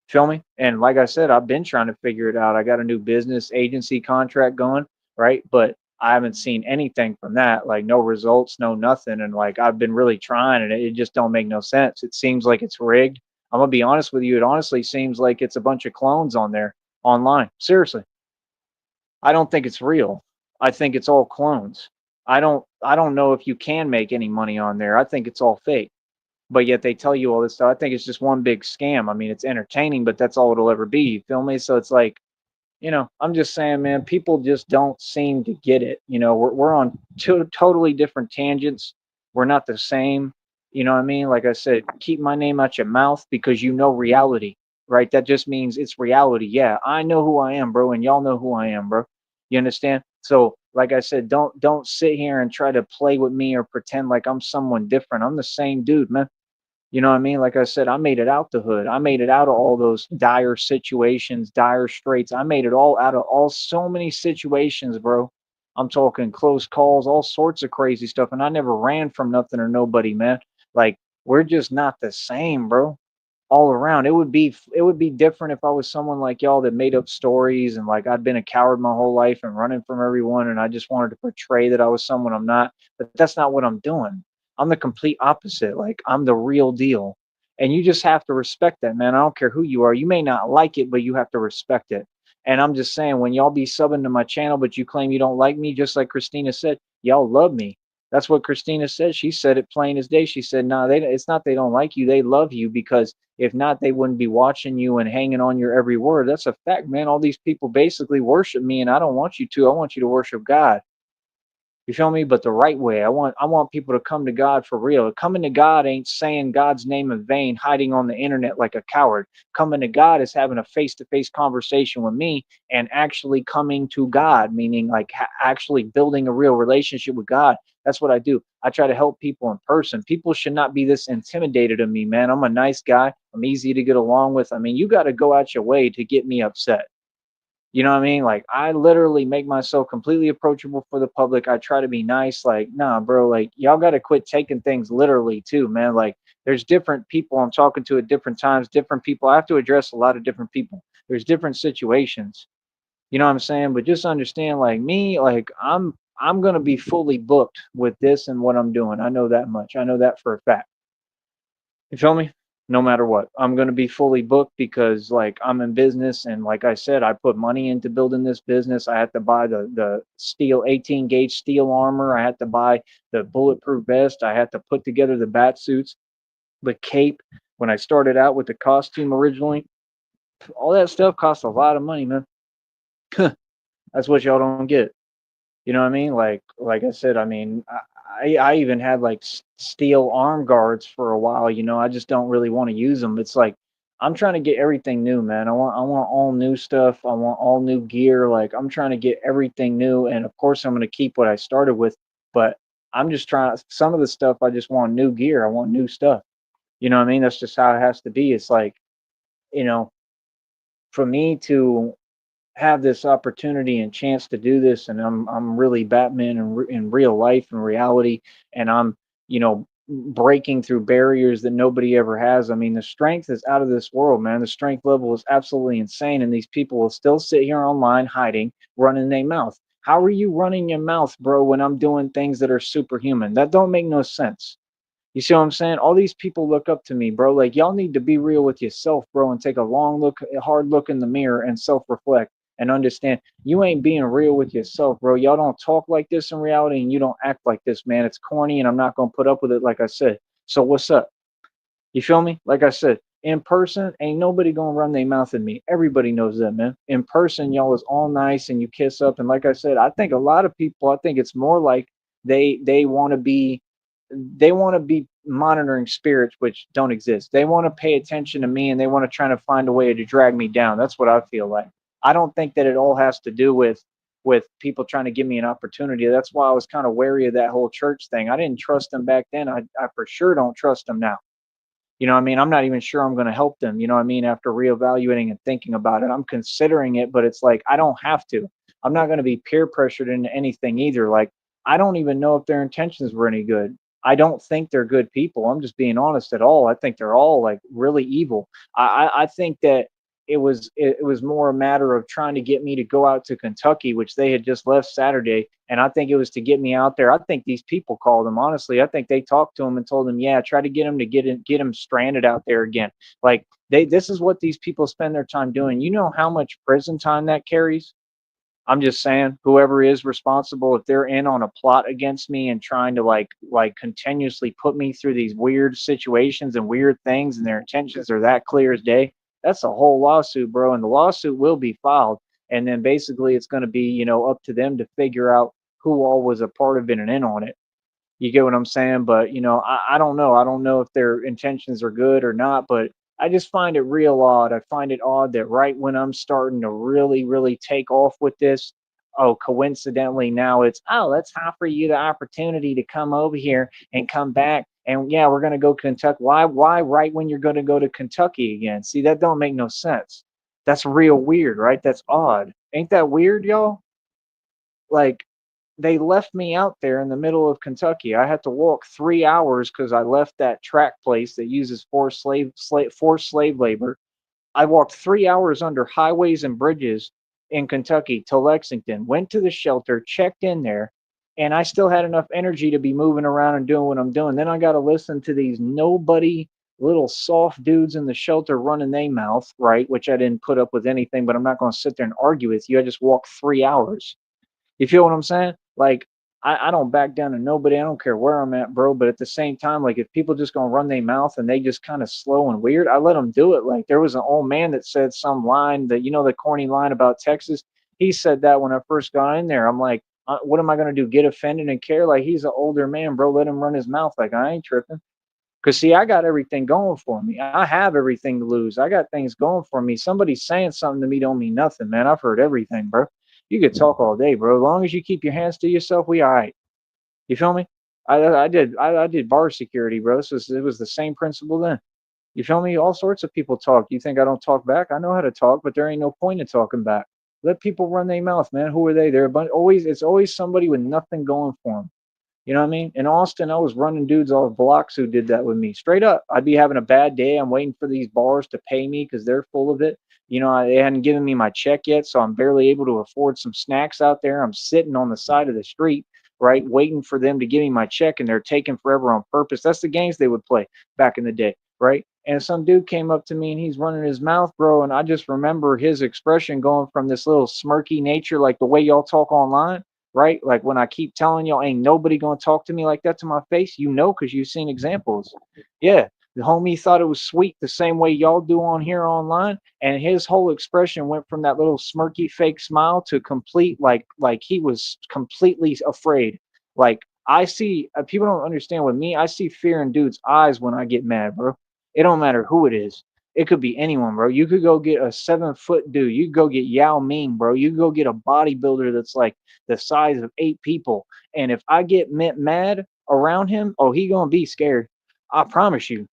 Feel me? And like I said, I've been trying to figure it out. I got a new business agency contract going, right? But I haven't seen anything from that, like no results, no nothing. And like I've been really trying and it just don't make no sense. It seems like it's rigged. I'm gonna be honest with you, it honestly seems like it's a bunch of clones on there online. Seriously. I don't think it's real. I think it's all clones. I don't know if you can make any money on there. I think it's all fake, but yet they tell you all this stuff. I think it's just one big scam. I mean, it's entertaining, but that's all it'll ever be. You feel me? So it's like, I'm just saying, man, people just don't seem to get it. We're on two totally different tangents. We're not the same. You know what I mean? Like I said, keep my name out your mouth because you know reality, right? That just means it's reality. Yeah, I know who I am, bro, and y'all know who I am, bro. You understand? So, like I said, don't sit here and try to play with me or pretend like I'm someone different. I'm the same dude, man. You know what I mean? Like I said, I made it out the hood. I made it out of all those dire situations, dire straits. I made it all out of all so many situations, bro. I'm talking close calls, all sorts of crazy stuff. And I never ran from nothing or nobody, man. Like, we're just not the same, bro. All around. It would be different if I was someone like y'all that made up stories and like I'd been a coward my whole life and running from everyone and I just wanted to portray that I was someone I'm not. But that's not what I'm doing. I'm the complete opposite. Like, I'm the real deal. And you just have to respect that, man. I don't care who you are. You may not like it, but you have to respect it. And I'm just saying, when y'all be subbing to my channel, but you claim you don't like me, just like Christina said, y'all love me. That's what Christina said. She said it plain as day. She said, "No, it's not they don't like you. They love you because if not, they wouldn't be watching you and hanging on your every word." That's a fact, man. All these people basically worship me, and I don't want you to. I want you to worship God. You feel me? But the right way. I want people to come to God for real. Coming to God ain't saying God's name in vain, hiding on the internet like a coward. Coming to God is having a face-to-face conversation with me and actually coming to God, meaning like actually building a real relationship with God. That's what I do. I try to help people in person. People should not be this intimidated of me, man. I'm a nice guy. I'm easy to get along with. I mean, you got to go out your way to get me upset. You know what I mean? Like, I literally make myself completely approachable for the public. I try to be nice. Like, nah, bro, like, y'all got to quit taking things literally too, man. Like, there's different people I'm talking to at different times, different people. I have to address a lot of different people. There's different situations. You know what I'm saying? But just understand, like me, like I'm gonna be fully booked with this and what I'm doing. I know that much. I know that for a fact. You feel me? No matter what, I'm going to be fully booked because like I'm in business and like I said, I put money into building this business. I had to buy the steel 18 gauge steel armor. I had to buy the bulletproof vest. I had to put together the bat suits, the cape. When I started out with the costume originally, all that stuff cost a lot of money, man. That's what y'all don't get. You know what I mean? Like I said, I mean, I even had like steel arm guards for a while. I just don't really want to use them. It's like I'm trying to get everything new, man. I want all new stuff. I want all new gear. Like I'm trying to get everything new, and of course I'm going to keep what I started with, but I'm just trying some of the stuff I just want new gear. I want new stuff. You know what I mean? That's just how it has to be. It's like, you know, for me to have this opportunity and chance to do this, and I'm really Batman in real life and reality, and I'm, you know, breaking through barriers that nobody ever has. I mean, the strength is out of this world, man. The strength level is absolutely insane, and these people will still sit here online hiding, running their mouth. How are you running your mouth, bro, when I'm doing things that are superhuman? That don't make no sense. You see what I'm saying? All these people look up to me, bro. Like y'all need to be real with yourself, bro, and take a long look, a hard look in the mirror and self-reflect and understand you ain't being real with yourself, bro. Y'all don't talk like this in reality and you don't act like this, man. It's corny and I'm not gonna put up with it, like I said. So what's up? You feel me? Like I said, in person, ain't nobody gonna run their mouth at me. Everybody knows that, man. In person, y'all is all nice and you kiss up. And like I said, I think a lot of people, I think it's more like they want to be monitoring spirits which don't exist. They want to pay attention to me and they want to try to find a way to drag me down. That's what I feel like. I don't think that it all has to do with people trying to give me an opportunity. That's why I was kind of wary of that whole church thing. I didn't trust them back then. I for sure don't trust them now. You know what I mean? I'm not even sure I'm going to help them. You know what I mean? After reevaluating and thinking about it, I'm considering it, but it's like I don't have to. I'm not going to be peer pressured into anything either. Like I don't even know if their intentions were any good. I don't think they're good people. I'm just being honest at all. I think they're all like really evil. I think that it was more a matter of trying to get me to go out to Kentucky, which they had just left Saturday, and I think it was to get me out there. I think these people called him. Honestly, I think they talked to him and told him, "Yeah, try to get him to get him stranded out there again." Like this is what these people spend their time doing. You know how much prison time that carries? I'm just saying, whoever is responsible, if they're in on a plot against me and trying to like continuously put me through these weird situations and weird things, and their intentions are that clear as day, that's a whole lawsuit, bro. And the lawsuit will be filed, and then basically it's going to be up to them to figure out who all was a part of it and in on it. You get what I'm saying? But I don't know. I don't know if their intentions are good or not, but I just find it real odd. I find it odd that right when I'm starting to really, really take off with this, oh, coincidentally now it's, oh, let's offer you the opportunity to come over here and come back. And yeah, we're gonna go Kentucky. Why right when you're gonna go to Kentucky again? See, that don't make no sense. That's real weird, right? That's odd. Ain't that weird, y'all? Like they left me out there in the middle of Kentucky. I had to walk 3 hours because I left that track place that uses forced slave labor. I walked 3 hours under highways and bridges in Kentucky to Lexington, went to the shelter, checked in there, and I still had enough energy to be moving around and doing what I'm doing. Then I got to listen to these nobody little soft dudes in the shelter running their mouth, right? Which I didn't put up with anything, but I'm not going to sit there and argue with you. I just walked 3 hours. You feel what I'm saying? Like, I don't back down to nobody. I don't care where I'm at, bro. But at the same time, like, if people just gonna run their mouth and they just kind of slow and weird, I let them do it. Like, there was an old man that said some line that, the corny line about Texas. He said that when I first got in there. I'm like, what am I gonna do? Get offended and care? Like, he's an older man, bro. Let him run his mouth. Like, I ain't tripping. Cause see, I got everything going for me. I have everything to lose. I got things going for me. Somebody saying something to me don't mean nothing, man. I've heard everything, bro. You could talk all day, bro. As long as you keep your hands to yourself, we all right. You feel me? I did bar security, bro. It was the same principle then. You feel me? All sorts of people talk. You think I don't talk back? I know how to talk, but there ain't no point in talking back. Let people run their mouth, man. Who are they? They're a bunch. Always, it's always somebody with nothing going for them. You know what I mean? In Austin, I was running dudes off blocks who did that with me. Straight up. I'd be having a bad day. I'm waiting for these bars to pay me because they're full of it. They hadn't given me my check yet, so I'm barely able to afford some snacks out there. I'm sitting on the side of the street, right, waiting for them to give me my check, and they're taking forever on purpose. That's the games they would play back in the day, right? And some dude came up to me and he's running his mouth, bro. And I just remember his expression going from this little smirky nature, like the way y'all talk online, right? Like when I keep telling y'all, ain't nobody gonna talk to me like that to my face, because you've seen examples. Yeah, the homie thought it was sweet the same way y'all do on here online, and his whole expression went from that little smirky fake smile to complete like he was completely afraid. Like I see people don't understand with me. I see fear in dudes' eyes when I get mad, bro. It don't matter who it is. It could be anyone, bro. You could go get a 7 foot dude. You could go get Yao Ming, bro. You could go get a bodybuilder that's like the size of 8 people. And if I get mad around him, oh, he gonna be scared. I promise you.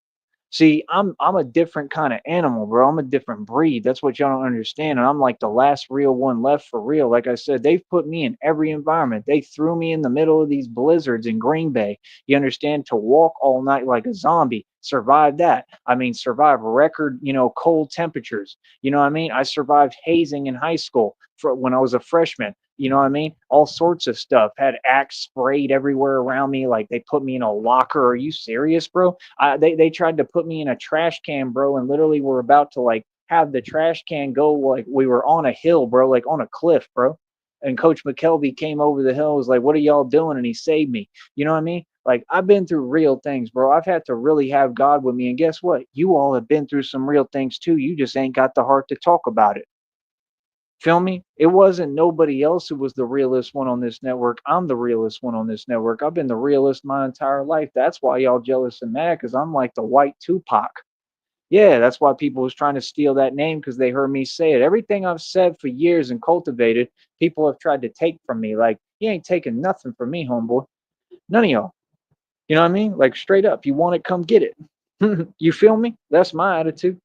See, I'm a different kind of animal, bro. I'm a different breed. That's what y'all don't understand. And I'm like the last real one left for real. Like I said, they've put me in every environment. They threw me in the middle of these blizzards in Green Bay. You understand? To walk all night like a zombie. Survive that. I mean, survive record, cold temperatures. You know what I mean? I survived hazing in high school for when I was a freshman. You know what I mean? All sorts of stuff. Had Axe sprayed everywhere around me. Like they put me in a locker. Are you serious, bro? They tried to put me in a trash can, bro, and literally were about to like have the trash can go like we were on a hill, bro, like on a cliff, bro. And Coach McKelvey came over the hill, was like, "What are y'all doing?" And he saved me. You know what I mean? Like I've been through real things, bro. I've had to really have God with me, and guess what? You all have been through some real things too. You just ain't got the heart to talk about it. Feel me? It wasn't nobody else who was the realest one on this network. I'm the realest one on this network. I've been the realest my entire life. That's why y'all jealous and mad because I'm like the white Tupac. Yeah, that's why people was trying to steal that name because they heard me say it. Everything I've said for years and cultivated, people have tried to take from me. Like, you ain't taking nothing from me, homeboy. None of y'all. You know what I mean? Like straight up, you want it, come get it. You feel me? That's my attitude.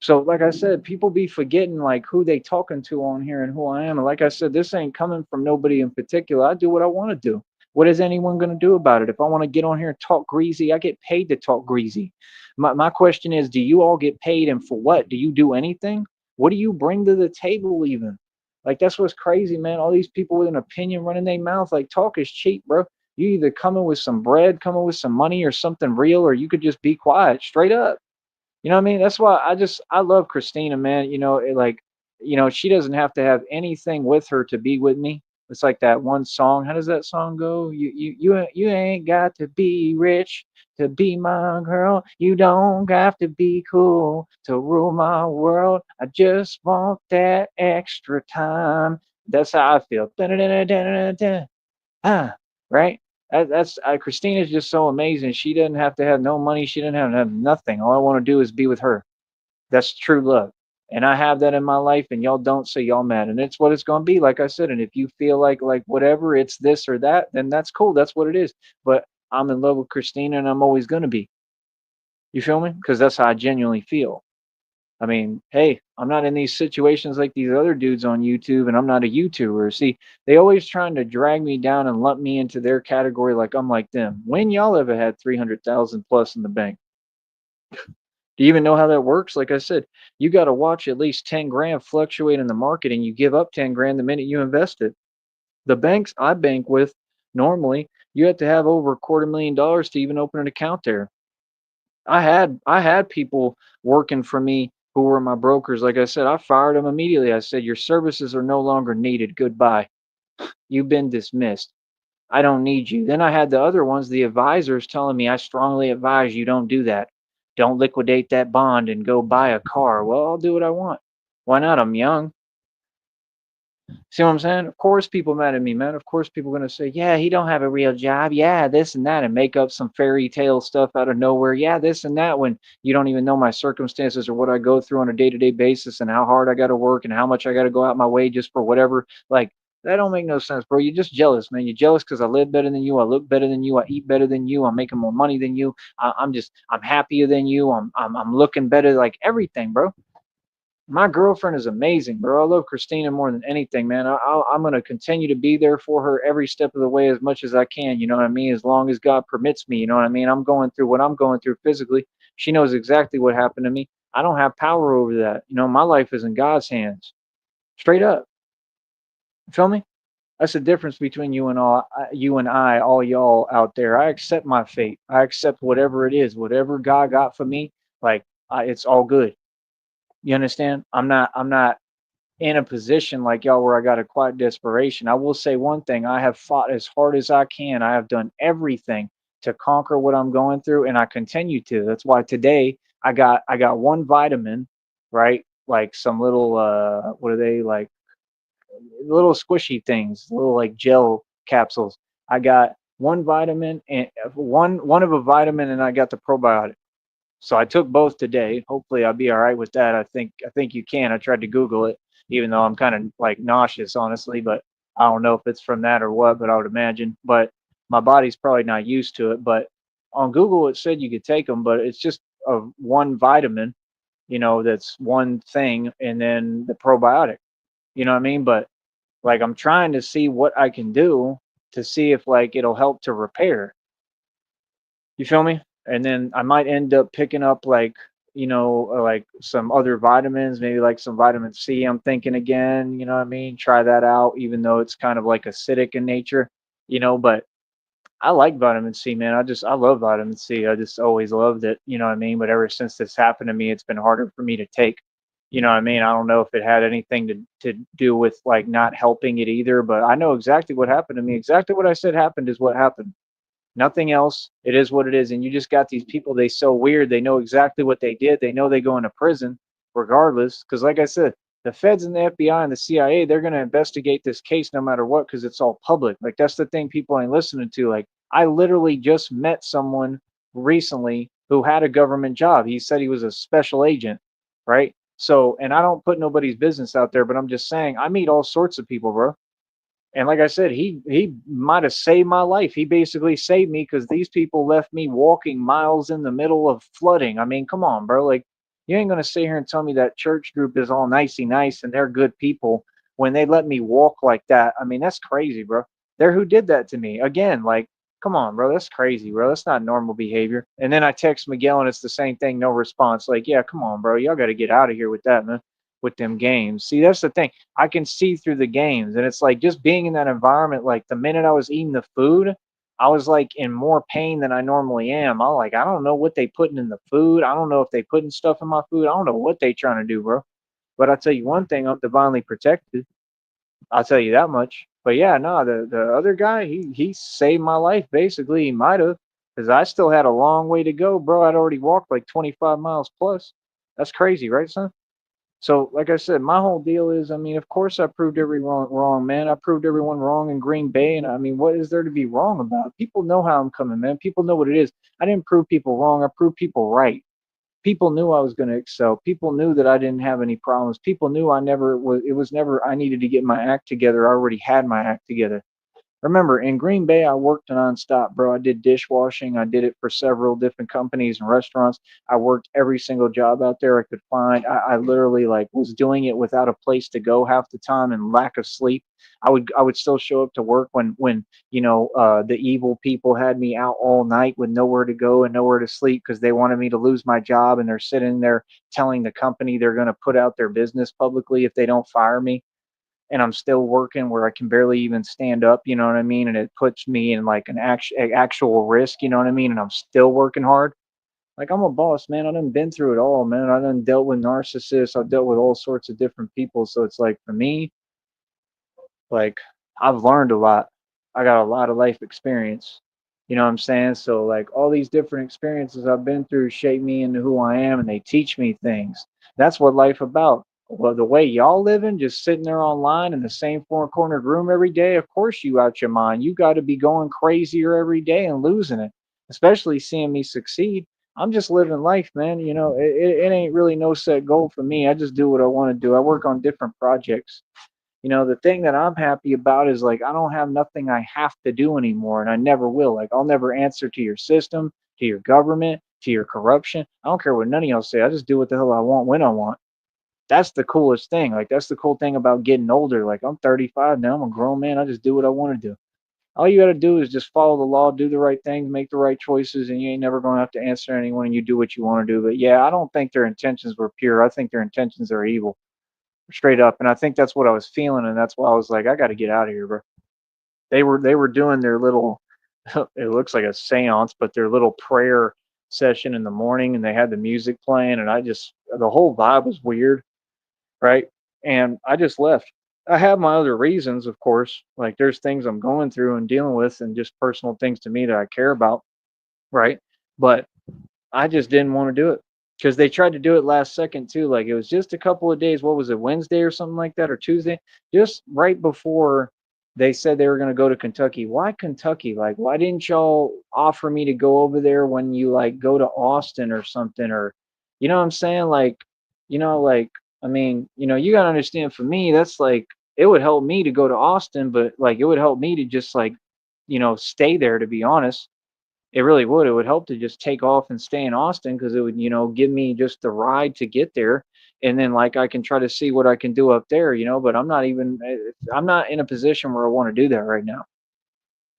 So, like I said, people be forgetting like who they talking to on here and who I am. And like I said, this ain't coming from nobody in particular. I do what I want to do. What is anyone going to do about it? If I want to get on here and talk greasy, I get paid to talk greasy. My question is, do you all get paid and for what? Do you do anything? What do you bring to the table even? Like that's what's crazy, man. All these people with an opinion running their mouth, like talk is cheap, bro. You either coming with some bread, coming with some money or something real, or you could just be quiet straight up. You know what I mean? That's why I love Christina, man. She doesn't have to have anything with her to be with me. It's like that one song. How does that song go? You ain't got to be rich to be my girl. You don't have to be cool to rule my world. I just want that extra time. That's how I feel. Dun-dun-dun-dun-dun-dun. Ah, right? That's Christina's just so amazing. She doesn't have to have no money. She doesn't have to have nothing. All I want to do is be with her. That's true love. And I have that in my life, and y'all don't, so y'all mad. And it's what it's gonna be, like I said. And if you feel like whatever, it's this or that, then that's cool. That's what it is. But I'm in love with Christina, and I'm always gonna be. You feel me? Because that's how I genuinely feel. I mean, hey, I'm not in these situations like these other dudes on YouTube, and I'm not a YouTuber. See, they always trying to drag me down and lump me into their category like I'm like them. When y'all ever had 300,000 plus in the bank? Do you even know how that works? Like I said, you got to watch at least 10 grand fluctuate in the market, and you give up 10 grand the minute you invest it. The banks I bank with normally, you have to have over $250,000 to even open an account there. I had people working for me who were my brokers. Like I said, I fired them immediately. I said, "Your services are no longer needed. Goodbye. You've been dismissed. I don't need you." Then I had the other ones, the advisors telling me, "I strongly advise you don't do that. Don't liquidate that bond and go buy a car." Well, I'll do what I want. Why not? I'm young. See what I'm saying? Of course people mad at me, man. Of course people gonna say, yeah, he don't have a real job. Yeah, this and that, and make up some fairy tale stuff out of nowhere. Yeah, this and that when you don't even know my circumstances or what I go through on a day-to-day basis and how hard I gotta work and how much I gotta go out my way just for whatever. Like that don't make no sense, bro. You're just jealous, man. You're jealous because I live better than you, I look better than you, I eat better than you, I'm making more money than you, I'm happier than you, I'm looking better, like everything, bro. My girlfriend is amazing, bro. I love Christina more than anything, man. I'm gonna continue to be there for her every step of the way as much as I can. You know what I mean? As long as God permits me. You know what I mean? I'm going through what I'm going through physically. She knows exactly what happened to me. I don't have power over that. My life is in God's hands. Straight up. You feel me? That's the difference between you and I, all y'all out there. I accept my fate. I accept whatever it is, whatever God got for me. Like it's all good. You understand? I'm not in a position like y'all where I got a quiet desperation. I will say one thing: I have fought as hard as I can. I have done everything to conquer what I'm going through, and I continue to. That's why today I got one vitamin, right? Like some little what are they like? Little squishy things, little like gel capsules. I got one vitamin and one of a vitamin, and I got the probiotic. So I took both today. Hopefully I'll be all right with that. I think you can. I tried to Google it, even though I'm kind of like nauseous, honestly, but I don't know if it's from that or what, but I would imagine. But my body's probably not used to it. But on Google it said you could take them, but it's just a one vitamin, that's one thing, and then the probiotic. You know what I mean? But like I'm trying to see what I can do to see if like it'll help to repair. You feel me? And then I might end up picking up like, like some other vitamins, maybe like some vitamin C. I'm thinking again, you know what I mean? Try that out, even though it's kind of like acidic in nature, but I like vitamin C, man. I love vitamin C. I just always loved it, you know what I mean? But ever since this happened to me, it's been harder for me to take. You know what I mean? I don't know if it had anything to do with like not helping it either, but I know exactly what happened to me. Exactly what I said happened is what happened. Nothing else. It is what it is. And you just got these people, they so weird. They know exactly what they did. They know they go into prison regardless. Because, like I said, the feds and the FBI and the CIA, they're going to investigate this case no matter what because it's all public. Like, that's the thing people ain't listening to. Like, I literally just met someone recently who had a government job. He said he was a special agent, right? So, and I don't put nobody's business out there, but I'm just saying I meet all sorts of people, bro. And like I said, he might have saved my life. He basically saved me because these people left me walking miles in the middle of flooding. I mean, come on, bro. Like, you ain't gonna sit here and tell me that church group is all nicey nice and they're good people when they let me walk like that. I mean, that's crazy, bro. They're who did that to me. Again, like, come on, bro. That's crazy, bro. That's not normal behavior. And then I text Miguel and it's the same thing, no response. Like, yeah, come on, bro. Y'all gotta get out of here with that, man. With them games. See, that's the thing. I can see through the games. And it's like just being in that environment, like the minute I was eating the food, I was like in more pain than I normally am. I'm like, I don't know what they putting in the food. I don't know if they putting stuff in my food. I don't know what they trying to do, bro. But I'll tell you one thing, I'm divinely protected. I'll tell you that much. But yeah, no, the other guy, he saved my life basically. He might have, because I still had a long way to go, bro. I'd already walked like 25 miles plus. That's crazy, right, son? So, like I said, my whole deal is, I mean, of course, I proved everyone wrong, man. I proved everyone wrong in Green Bay, and I mean, what is there to be wrong about? People know how I'm coming, man. People know what it is. I didn't prove people wrong. I proved people right. People knew I was going to excel. People knew that I didn't have any problems. People knew I never was. It was never I needed to get my act together. I already had my act together. Remember, in Green Bay, I worked nonstop, bro. I did dishwashing. I did it for several different companies and restaurants. I worked every single job out there I could find. I literally like was doing it without a place to go half the time and lack of sleep. I would still show up to work when the evil people had me out all night with nowhere to go and nowhere to sleep because they wanted me to lose my job, and they're sitting there telling the company they're going to put out their business publicly if they don't fire me, and I'm still working where I can barely even stand up, you know what I mean? And it puts me in like an actual risk, you know what I mean? And I'm still working hard. Like, I'm a boss, man. I done been through it all, man. I done dealt with narcissists. I've dealt with all sorts of different people. So it's like for me, like I've learned a lot. I got a lot of life experience. You know what I'm saying? So like all these different experiences I've been through shape me into who I am, and they teach me things. That's what life about. Well, the way y'all living, just sitting there online in the same four cornered room every day, of course you out your mind. You got to be going crazier every day and losing it, especially seeing me succeed. I'm just living life, man. It ain't really no set goal for me. I just do what I want to do. I work on different projects. The thing that I'm happy about is like I don't have nothing I have to do anymore, and I never will. Like, I'll never answer to your system, to your government, to your corruption. I don't care what none of y'all say. I just do what the hell I want when I want. That's the coolest thing. Like, that's the cool thing about getting older. Like, I'm 35 now. I'm a grown man. I just do what I want to do. All you got to do is just follow the law, do the right things, make the right choices, and you ain't never going to have to answer anyone, and you do what you want to do. But yeah, I don't think their intentions were pure. I think their intentions are evil, straight up. And I think that's what I was feeling, and that's why I was like, I got to get out of here, bro. They were doing their little, it looks like a séance, but their little prayer session in the morning, and they had the music playing, and the whole vibe was weird, right? And I just left. I have my other reasons, of course. Like, there's things I'm going through and dealing with, and just personal things to me that I care about, right? But I just didn't want to do it because they tried to do it last second too. Like, it was just a couple of days. What was it, Wednesday or something like that, or Tuesday? Just right before they said they were going to go to Kentucky. Why Kentucky? Like, why didn't y'all offer me to go over there when you like go to Austin or something? Or, you know what I'm saying? Like, like, I mean, you got to understand for me, that's like, it would help me to go to Austin, but like, it would help me to just like, stay there, to be honest. It really would. It would help to just take off and stay in Austin because it would, give me just the ride to get there. And then like I can try to see what I can do up there, but I'm not in a position where I want to do that right now.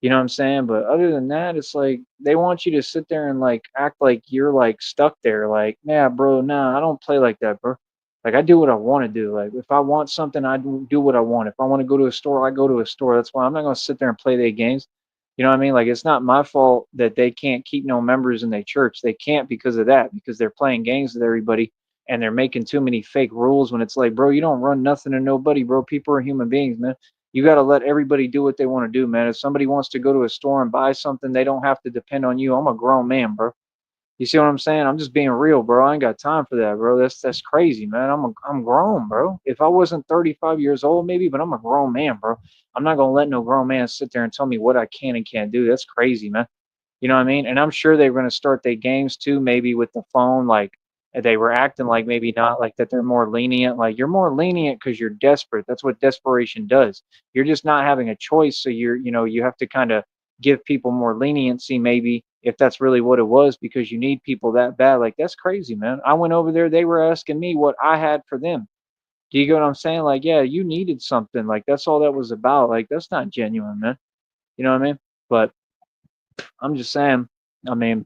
You know what I'm saying? But other than that, it's like they want you to sit there and like act like you're like stuck there. Like, nah, bro, nah, I don't play like that, bro. Like I do what I want to do. Like if I want something, I do what I want. If I want to go to a store, I go to a store. That's why I'm not gonna sit there and play their games. You know what I mean? Like it's not my fault that they can't keep no members in their church. They can't because of that, because they're playing games with everybody and they're making too many fake rules when it's like, bro, you don't run nothing to nobody, bro. People are human beings, man. You got to let everybody do what they want to do, man. If somebody wants to go to a store and buy something, they don't have to depend on you. I'm a grown man, bro. You see what I'm saying? I'm just being real, bro. I ain't got time for that, bro. That's crazy, man. I'm grown, bro. If I wasn't 35 years old, maybe, but I'm a grown man, bro. I'm not gonna let no grown man sit there and tell me what I can and can't do. That's crazy, man. You know what I mean? And I'm sure they're going to start their games too, maybe with the phone. Like they were acting like maybe not like that they're more lenient. Like you're more lenient because you're desperate. That's what desperation does. You're just not having a choice. So you have to kind of give people more leniency, maybe if that's really what it was, because you need people that bad. Like that's crazy, man. I went over there. They were asking me what I had for them. Do you get what I'm saying? Like, yeah, you needed something. Like that's all that was about. Like that's not genuine, man. You know what I mean? But I'm just saying. I mean,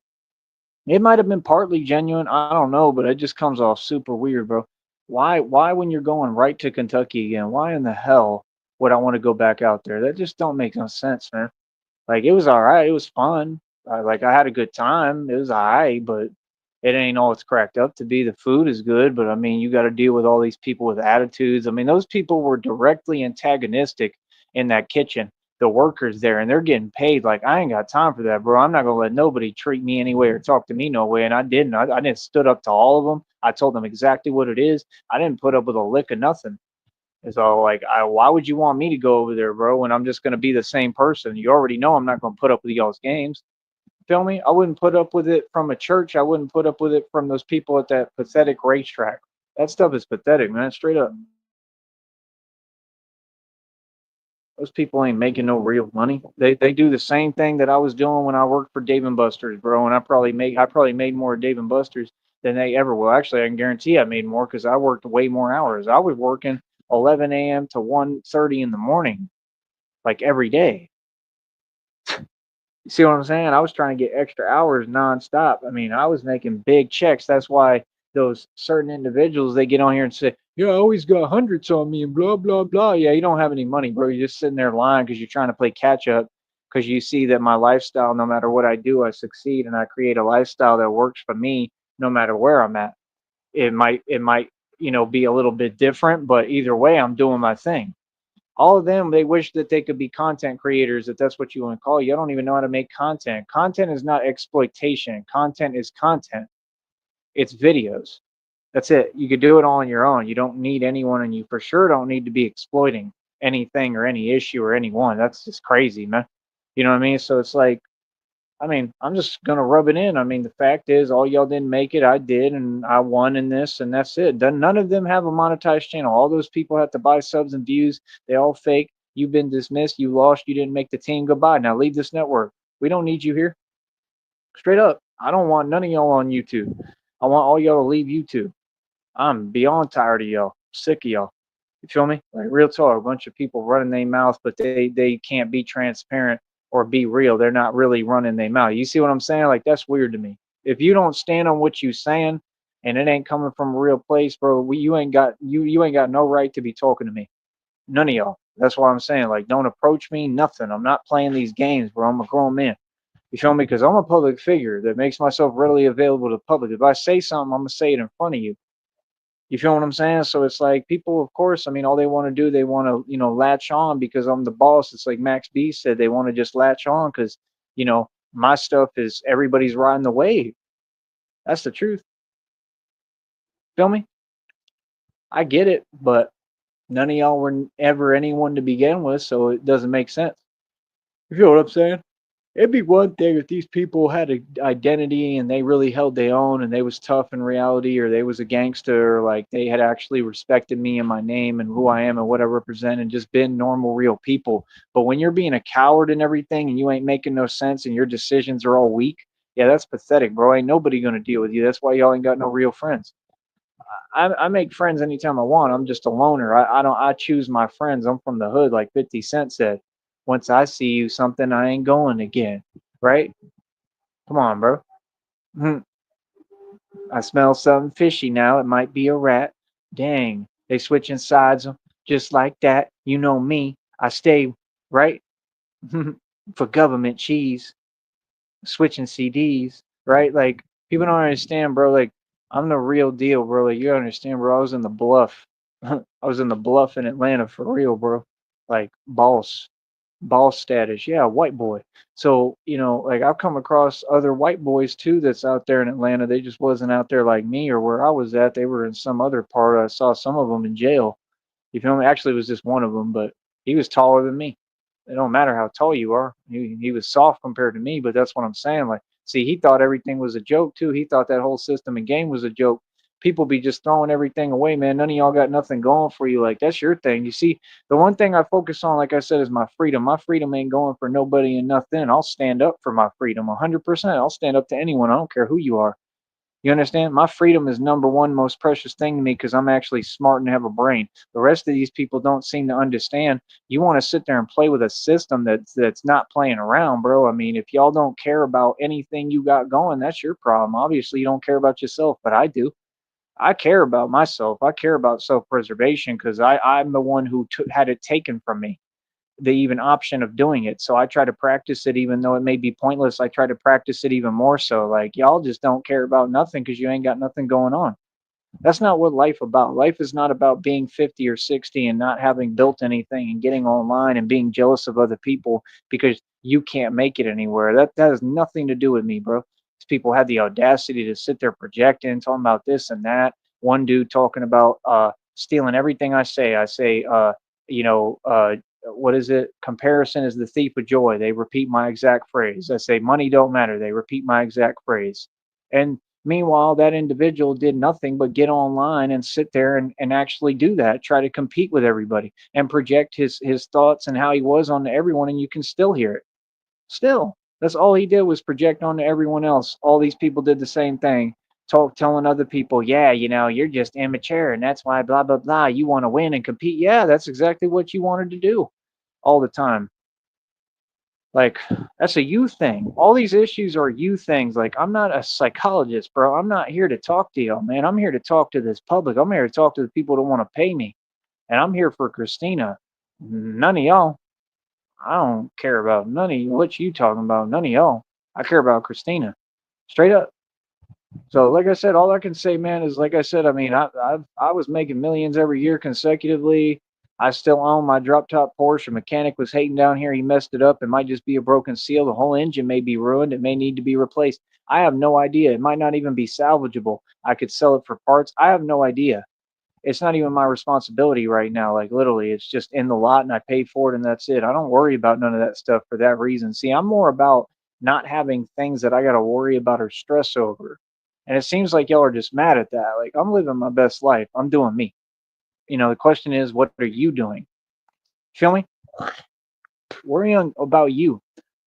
it might have been partly genuine. I don't know, but it just comes off super weird, bro. Why when you're going right to Kentucky again? Why in the hell would I want to go back out there? That just don't make no sense, man. Like it was all right. It was fun. I had a good time. It was all right, but it ain't all it's cracked up to be. The food is good, but I mean, you got to deal with all these people with attitudes. I mean, those people were directly antagonistic in that kitchen. The workers there, and they're getting paid. Like I ain't got time for that, bro. I'm not gonna let nobody treat me any way or talk to me no way. And I didn't. I didn't stood up to all of them. I told them exactly what it is. I didn't put up with a lick of nothing. And so, like, why would you want me to go over there, bro, when I'm just going to be the same person? You already know I'm not going to put up with y'all's games. Feel me? I wouldn't put up with it from a church. I wouldn't put up with it from those people at that pathetic racetrack. That stuff is pathetic, man. Straight up. Those people ain't making no real money. They do the same thing that I was doing when I worked for Dave and Buster's, bro. And I probably made more at Dave and Buster's than they ever will. Actually, I can guarantee I made more because I worked way more hours. I was working 11 a.m. to 1:30 in the morning, like every day. You see what I'm saying? I was trying to get extra hours nonstop. I mean, I was making big checks. That's why those certain individuals they get on here and say, "Yeah, I always got hundreds on me," and blah blah blah. Yeah, you don't have any money, bro. You're just sitting there lying because you're trying to play catch up. Because you see that my lifestyle, no matter what I do, I succeed, and I create a lifestyle that works for me, no matter where I'm at. It might be a little bit different, but either way, I'm doing my thing. All of them, they wish that they could be content creators, if that's what you want to call it. You don't even know how to make content. Content is not exploitation. Content is content. It's videos. That's it. You could do it all on your own. You don't need anyone, and you for sure don't need to be exploiting anything or any issue or anyone. That's just crazy, man. You know what I mean? So it's like, I mean, I'm just gonna rub it in. I mean, the fact is, all y'all didn't make it. I did, and I won in this, and that's it. None of them have a monetized channel. All those people have to buy subs and views. They all fake. You've been dismissed. You lost. You didn't make the team. Goodbye. Now leave this network. We don't need you here. Straight up. I don't want none of y'all on YouTube. I want all y'all to leave YouTube. I'm beyond tired of y'all. Sick of y'all. You feel me? Like real talk, a bunch of people running their mouth, but they can't be transparent or be real. They're not really running their mouth. You see what I'm saying? Like that's weird to me. If you don't stand on what you saying and it ain't coming from a real place, bro, you ain't got no right to be talking to me. None of y'all. That's what I'm saying. Like don't approach me, nothing. I'm not playing these games, bro. I'm a grown man. You feel me? Because I'm a public figure that makes myself readily available to the public. If I say something, I'm gonna say it in front of you. You feel what I'm saying? So it's like people, of course, I mean, all they want to do, they want to, latch on because I'm the boss. It's like Max B said, they want to just latch on because, my stuff is everybody's riding the wave. That's the truth. Feel me? I get it, but None of y'all were ever anyone to begin with, so it doesn't make sense. You feel what I'm saying? It'd be one thing if these people had an identity and they really held their own and they was tough in reality, or they was a gangster, or like they had actually respected me and my name and who I am and what I represent and just been normal, real people. But when you're being a coward and everything and you ain't making no sense and your decisions are all weak, yeah, that's pathetic, bro. Ain't nobody gonna deal with you. That's why y'all ain't got no real friends. I make friends anytime I want. I'm just a loner. I don't. I choose my friends. I'm from the hood, like 50 Cent said. Once I see you something, I ain't going again. Right? Come on, bro. Hmm. I smell something fishy now. It might be a rat. Dang, they switching sides just like that. You know me. I stay right for government cheese, switching CDs. Right? Like people don't understand, bro. Like I'm the real deal, bro. Like you don't understand, bro. I was in the bluff. I was in the bluff in Atlanta for real, bro. Like boss status. Yeah, white boy. So, like I've come across other white boys too that's out there in Atlanta. They just wasn't out there like me or where I was at. They were in some other part. I saw some of them in jail. You feel me? Actually, it was just one of them, but he was taller than me. It don't matter how tall you are. He was soft compared to me, but that's what I'm saying. Like, see, he thought everything was a joke too. He thought that whole system and game was a joke. People be just throwing everything away, man. None of y'all got nothing going for you. Like, that's your thing. You see, the one thing I focus on, like I said, is my freedom. My freedom ain't going for nobody and nothing. I'll stand up for my freedom 100%. I'll stand up to anyone. I don't care who you are. You understand? My freedom is number one most precious thing to me because I'm actually smart and have a brain. The rest of these people don't seem to understand. You want to sit there and play with a system that's not playing around, bro. I mean, if y'all don't care about anything you got going, that's your problem. Obviously, you don't care about yourself, but I do. I care about myself. I care about self-preservation because I'm the one who had it taken from me, the even option of doing it. So I try to practice it, even though it may be pointless. I try to practice it even more so. Like y'all just don't care about nothing because you ain't got nothing going on. That's not what life about. Life is not about being 50 or 60 and not having built anything and getting online and being jealous of other people because you can't make it anywhere. That has nothing to do with me, bro. These people have the audacity to sit there projecting, talking about this and that. One dude talking about stealing everything I say. I say you know, what is it? Comparison is the thief of joy. They repeat my exact phrase. I say money don't matter. They repeat my exact phrase. And meanwhile, that individual did nothing but get online and sit there and actually do that, try to compete with everybody and project his thoughts and how he was onto everyone, and you can still hear it. Still, that's all he did was project onto everyone else. All these people did the same thing, telling other people, yeah, you're just immature, and that's why blah blah blah. You want to win and compete. Yeah, that's exactly what you wanted to do all the time. Like, that's a you thing. All these issues are you things. Like, I'm not a psychologist, bro. I'm not here to talk to y'all, man. I'm here to talk to this public. I'm here to talk to the people that want to pay me. And I'm here for Christina. None of y'all. I don't care about none of you. What you talking about? None of y'all. I care about Christina. Straight up. So, like I said, all I can say, man, is like I said. I mean, I was making millions every year consecutively. I still own my drop top Porsche. A mechanic was hating down here. He messed it up. It might just be a broken seal. The whole engine may be ruined. It may need to be replaced. I have no idea. It might not even be salvageable. I could sell it for parts. I have no idea. It's not even my responsibility right now. Like literally, it's just in the lot and I paid for it and that's it. I don't worry about none of that stuff for that reason. See, I'm more about not having things that I got to worry about or stress over. And it seems like y'all are just mad at that. Like I'm living my best life. I'm doing me. The question is, what are you doing? Feel me? Worry about you.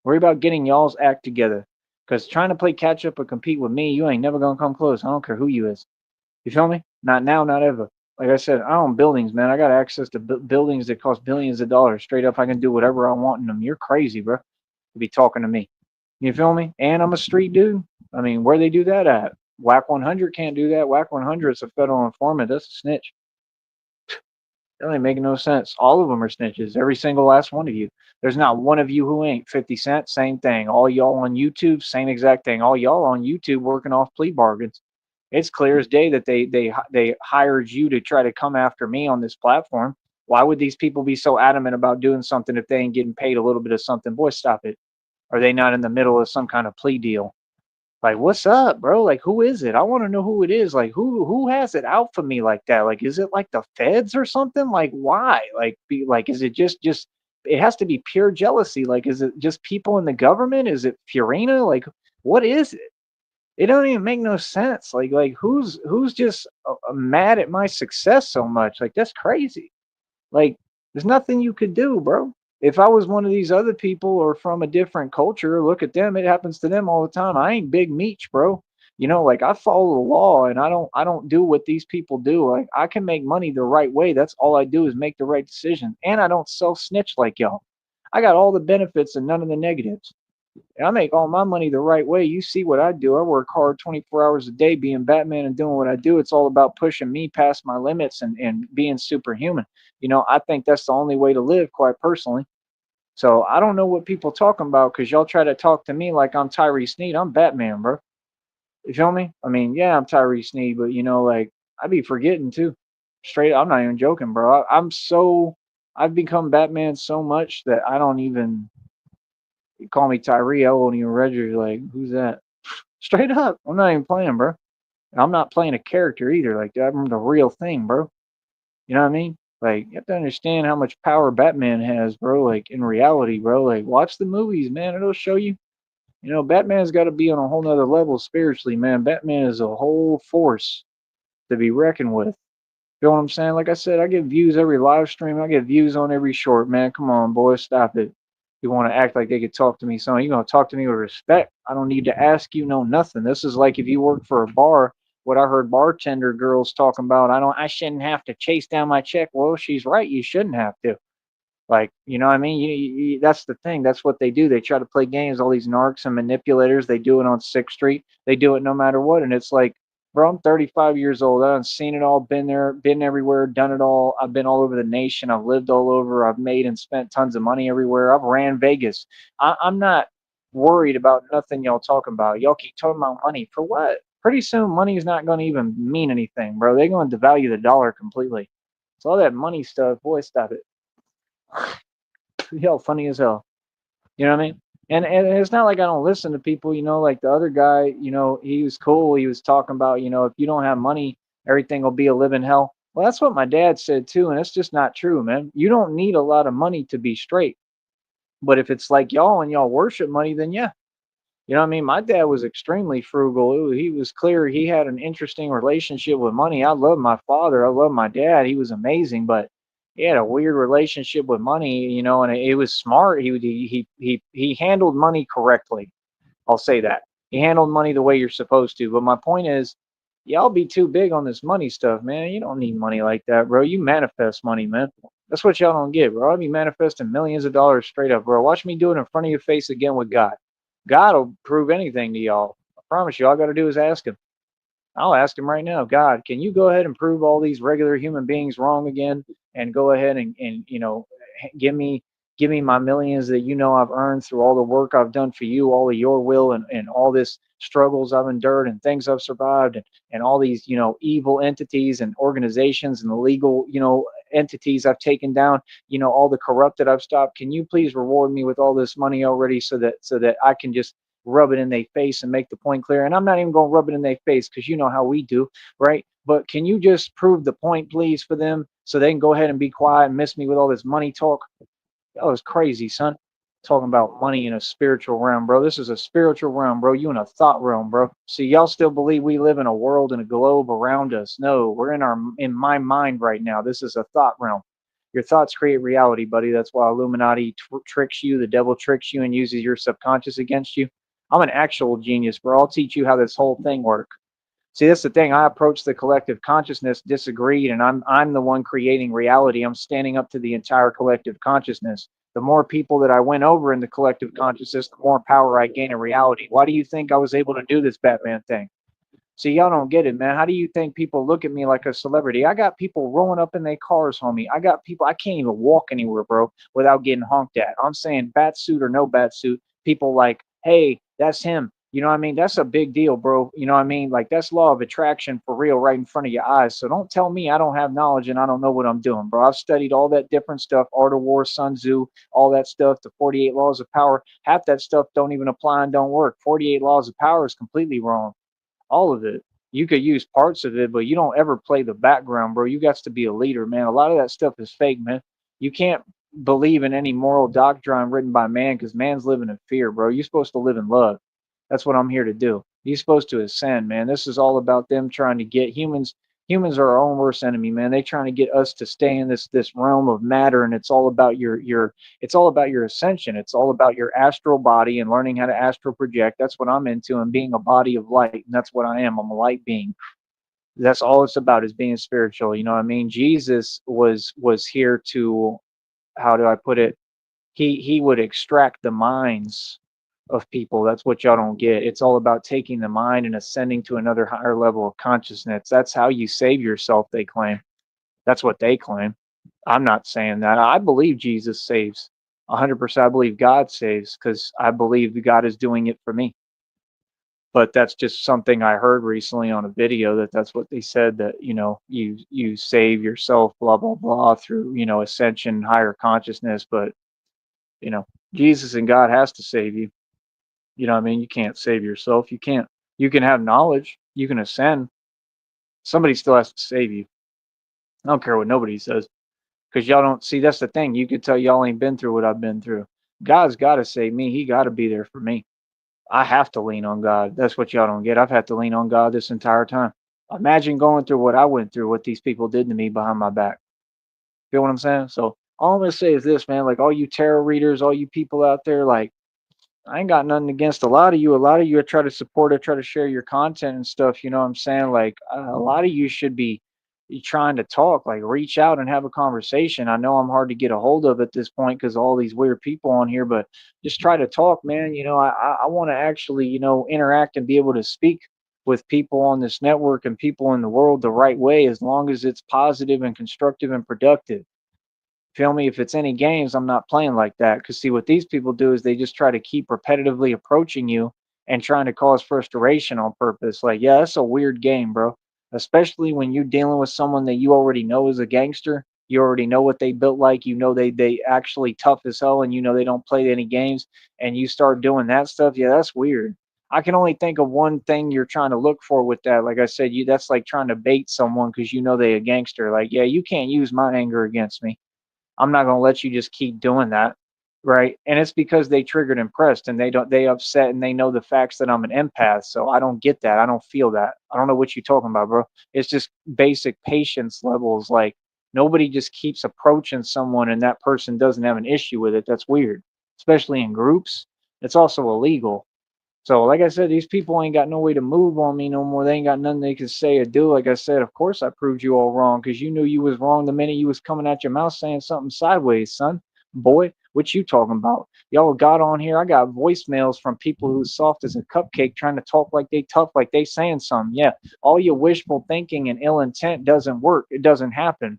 Worry about getting y'all's act together. Because trying to play catch up or compete with me, you ain't never gonna come close. I don't care who you is. You feel me? Not now, not ever. Like I said, I own buildings, man. I got access to buildings that cost billions of dollars. Straight up, I can do whatever I want in them. You're crazy, bro. To be talking to me. You feel me? And I'm a street dude. I mean, where they do that at? Whack 100 can't do that. Whack 100 is a federal informant. That's a snitch. That ain't making no sense. All of them are snitches. Every single last one of you. There's not one of you who ain't. 50 Cent, same thing. All y'all on YouTube, same exact thing. All y'all on YouTube working off plea bargains. It's clear as day that they hired you to try to come after me on this platform. Why would these people be so adamant about doing something if they ain't getting paid a little bit of something? Boy, stop it. Are they not in the middle of some kind of plea deal? Like, what's up, bro? Like, who is it? I want to know who it is. Like, who has it out for me like that? Like, is it like the feds or something? Like, why? Like, be like, is it just? It has to be pure jealousy. Like, is it just people in the government? Is it Purina? Like, what is it? It don't even make no sense. Like, who's just mad at my success so much? Like, that's crazy. Like, there's nothing you could do, bro. If I was one of these other people or from a different culture, look at them. It happens to them all the time. I ain't Big Meech, bro. Like I follow the law and I don't do what these people do. Like I can make money the right way. That's all I do is make the right decision. And I don't self snitch like y'all. I got all the benefits and none of the negatives. And I make all my money the right way. You see what I do. I work hard 24 hours a day being Batman and doing what I do. It's all about pushing me past my limits and being superhuman. I think that's the only way to live, quite personally. So I don't know what people talking about because y'all try to talk to me like I'm Tyree Sneed. I'm Batman, bro. You feel me? I mean, yeah, I'm Tyree Sneed, but like I be forgetting too. Straight, I'm not even joking, bro. I've become Batman so much that I don't even you call me Tyree. I won't even register. Like, who's that? Straight up, I'm not even playing, bro. And I'm not playing a character either. Like, I'm the real thing, bro. You know what I mean? Like, you have to understand how much power Batman has, bro. Like, in reality, bro. Like, watch the movies, man. It'll show you. Batman's got to be on a whole nother level spiritually, man. Batman is a whole force to be reckoned with. You know what I'm saying? Like I said, I get views every live stream. I get views on every short, man. Come on, boys, stop it. You want to act like they could talk to me, so you're gonna talk to me with respect. I don't need to ask you no nothing. This is like if you work for a bar. What I heard bartender girls talking about. I shouldn't have to chase down my check. Well, she's right. You shouldn't have to. Like, you know what I mean? That's the thing. That's what they do. They try to play games. All these narcs and manipulators. They do it on Sixth Street. They do it no matter what. And it's like, bro, I'm 35 years old. I've seen it all. Been there. Been everywhere. Done it all. I've been all over the nation. I've lived all over. I've made and spent tons of money everywhere. I've ran Vegas. I'm not worried about nothing y'all talking about. Y'all keep talking about money for what? Pretty soon, money is not going to even mean anything, bro. They're going to devalue the dollar completely. So all that money stuff, boy, stop it. Hell, funny as hell. You know what I mean? And it's not like I don't listen to people. Like the other guy. He was cool. He was talking about if you don't have money, everything will be a living hell. Well, that's what my dad said too, and it's just not true, man. You don't need a lot of money to be straight. But if it's like y'all and y'all worship money, then yeah. You know what I mean? My dad was extremely frugal. He was clear. He had an interesting relationship with money. I love my father. I love my dad. He was amazing, but he had a weird relationship with money, and it was smart. He handled money correctly. I'll say that. He handled money the way you're supposed to. But my point is, y'all be too big on this money stuff, man. You don't need money like that, bro. You manifest money, man. That's what y'all don't get, bro. I be manifesting millions of dollars straight up, bro. Watch me do it in front of your face again with God. God will prove anything to y'all. I promise you. All I got to do is ask him. I'll ask him right now. God, can you go ahead and prove all these regular human beings wrong again, and go ahead and give me my millions that I've earned through all the work I've done for you, all of your will, and all this struggles I've endured and things I've survived, and all these evil entities and organizations and the legal entities I've taken down, all the corrupt that I've stopped. Can you please reward me with all this money already so that I can just rub it in their face and make the point clear? And I'm not even going to rub it in their face because you know how we do, right? But can you just prove the point, please, for them so they can go ahead and be quiet and miss me with all this money talk? That was crazy, son. Talking about money in a spiritual realm, bro. This is a spiritual realm, bro. You in a thought realm, bro. See, y'all still believe we live in a world and a globe around us. No, we're in my mind right now. This is a thought realm. Your thoughts create reality, buddy. That's why Illuminati tricks you. The devil tricks you and uses your subconscious against you. I'm an actual genius, bro. I'll teach you how this whole thing works. See, that's the thing. I approach the collective consciousness disagreed, and I'm the one creating reality. I'm standing up to the entire collective consciousness. The more people that I win over in the collective consciousness, the more power I gain in reality. Why do you think I was able to do this Batman thing? See, y'all don't get it, man. How do you think people look at me like a celebrity? I got people rolling up in their cars, homie. I got people, I can't even walk anywhere, bro, without getting honked at. I'm saying bat suit or no bat suit. People like, hey, that's him. You know what I mean? That's a big deal, bro. You know what I mean? Like that's law of attraction for real right in front of your eyes. So don't tell me I don't have knowledge and I don't know what I'm doing, bro. I've studied all that different stuff, Art of War, Sun Tzu, all that stuff, the 48 laws of power. Half that stuff don't even apply and don't work. 48 laws of power is completely wrong. All of it. You could use parts of it, but you don't ever play the background, bro. You got to be a leader, man. A lot of that stuff is fake, man. You can't believe in any moral doctrine written by man because man's living in fear, bro. You're supposed to live in love. That's what I'm here to do. You're supposed to ascend, man. This is all about them trying to get humans. Humans are our own worst enemy, man. They trying to get us to stay in this realm of matter, and it's all about your it's all about your ascension. It's all about your astral body and learning how to astral project. That's what I'm into, and being a body of light, and that's what I am. I'm a light being. That's all it's about is being spiritual. You know what I mean? Jesus was here to, how do I put it? He would extract the minds of people. That's what y'all don't get. It's all about taking the mind and ascending to another higher level of consciousness. That's how you save yourself, they claim. That's what they claim. I'm not saying that. I believe Jesus saves. 100% I believe God saves because I believe God is doing it for me. But that's just something I heard recently on a video that that's what they said, that you save yourself, blah blah blah, through ascension, higher consciousness. But you know Jesus and God has to save you. You know what I mean? You can't save yourself. You can't. You can have knowledge. You can ascend. Somebody still has to save you. I don't care what nobody says. Because y'all don't see, that's the thing. You could tell y'all ain't been through what I've been through. God's got to save me. He got to be there for me. I have to lean on God. That's what y'all don't get. I've had to lean on God this entire time. Imagine going through what I went through, what these people did to me behind my back. Feel what I'm saying? So all I'm gonna say is this, man. Like all you tarot readers, all you people out there, like I ain't got nothing against a lot of you. A lot of you try to support it, try to share your content and stuff. You know what I'm saying? Like a lot of you should be trying to talk, like reach out and have a conversation. I know I'm hard to get a hold of at this point because all these weird people on here, but just try to talk, man. I want to actually, interact and be able to speak with people on this network and people in the world the right way, as long as it's positive and constructive and productive. Feel me? If it's any games, I'm not playing like that. Because see, what these people do is they just try to keep repetitively approaching you and trying to cause frustration on purpose. Like, yeah, that's a weird game, bro. Especially when you're dealing with someone that you already know is a gangster. You already know what they built like. You know they actually tough as hell, and you know they don't play any games. And you start doing that stuff. Yeah, that's weird. I can only think of one thing you're trying to look for with that. Like I said, you that's like trying to bait someone because you know they a gangster. Like, yeah, you can't use my anger against me. I'm not going to let you just keep doing that. Right. And it's because they triggered impressed and they upset and they know the facts that I'm an empath. So I don't get that. I don't feel that. I don't know what you're talking about, bro. It's just basic patience levels. Like nobody just keeps approaching someone and that person doesn't have an issue with it. That's weird, especially in groups. It's also illegal. So, like I said, these people ain't got no way to move on me no more. They ain't got nothing they can say or do. Like I said, of course I proved you all wrong because you knew you was wrong the minute you was coming out your mouth saying something sideways, son. Boy, what you talking about? Y'all got on here. I got voicemails from people who's soft as a cupcake trying to talk like they tough, like they saying something. Yeah, all your wishful thinking and ill intent doesn't work. It doesn't happen.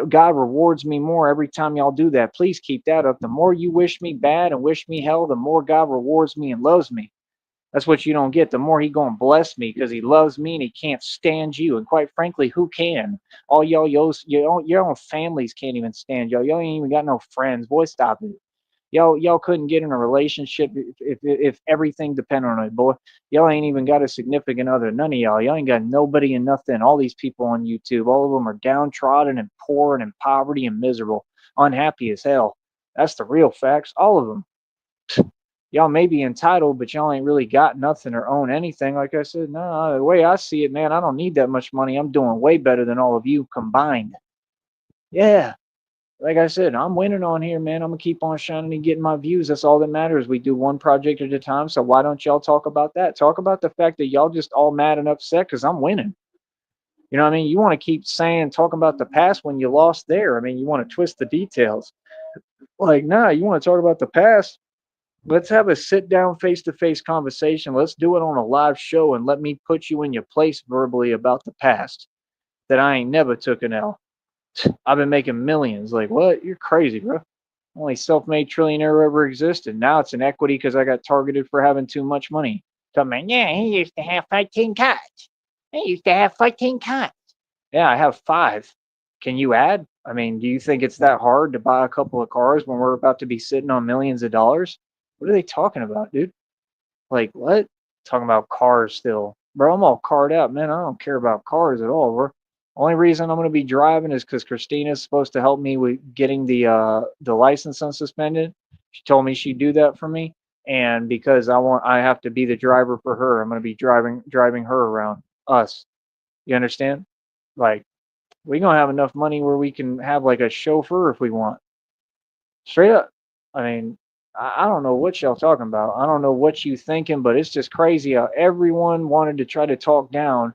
God rewards me more every time y'all do that. Please keep that up. The more you wish me bad and wish me hell, the more God rewards me and loves me. That's what you don't get. The more he gonna bless me because he loves me and he can't stand you. And quite frankly, who can? All your own families can't even stand y'all. Y'all ain't even got no friends. Boy, stop it. Y'all couldn't get in a relationship if everything depended on it, boy. Y'all ain't even got a significant other. None of y'all. Y'all ain't got nobody and nothing. All these people on YouTube, all of them are downtrodden and poor and in poverty and miserable, unhappy as hell. That's the real facts. All of them. Y'all may be entitled, but y'all ain't really got nothing or own anything. Like I said, no, the way I see it, man, I don't need that much money. I'm doing way better than all of you combined. Yeah. Like I said, I'm winning on here, man. I'm gonna keep on shining and getting my views. That's all that matters. We do one project at a time. So why don't y'all talk about that? Talk about the fact that y'all just all mad and upset because I'm winning. You know what I mean? You want to keep saying, talking about the past when you lost there. I mean, you want to twist the details. Like, nah, you want to talk about the past? Let's have a sit down face to face conversation. Let's do it on a live show and let me put you in your place verbally about the past that I ain't never took an L. I've been making millions. Like, what? You're crazy, bro. Only self made trillionaire ever existed. Now it's an equity because I got targeted for having too much money. Superman, yeah, he used to have 14 cars. He used to have 14 cars. Yeah, I have 5. Can you add? I mean, do you think it's that hard to buy a couple of cars when we're about to be sitting on millions of dollars? What are they talking about, dude? Like, what? Talking about cars still. Bro, I'm all carred out, man. I don't care about cars at all, bro. Only reason I'm gonna be driving is because Christina's supposed to help me with getting the license unsuspended. She told me she'd do that for me. And because I have to be the driver for her, I'm gonna be driving her around. Us. You understand? Like, we gonna have enough money where we can have like a chauffeur if we want. Straight up. I mean, I don't know what y'all talking about. I don't know what you thinking, but it's just crazy how everyone wanted to try to talk down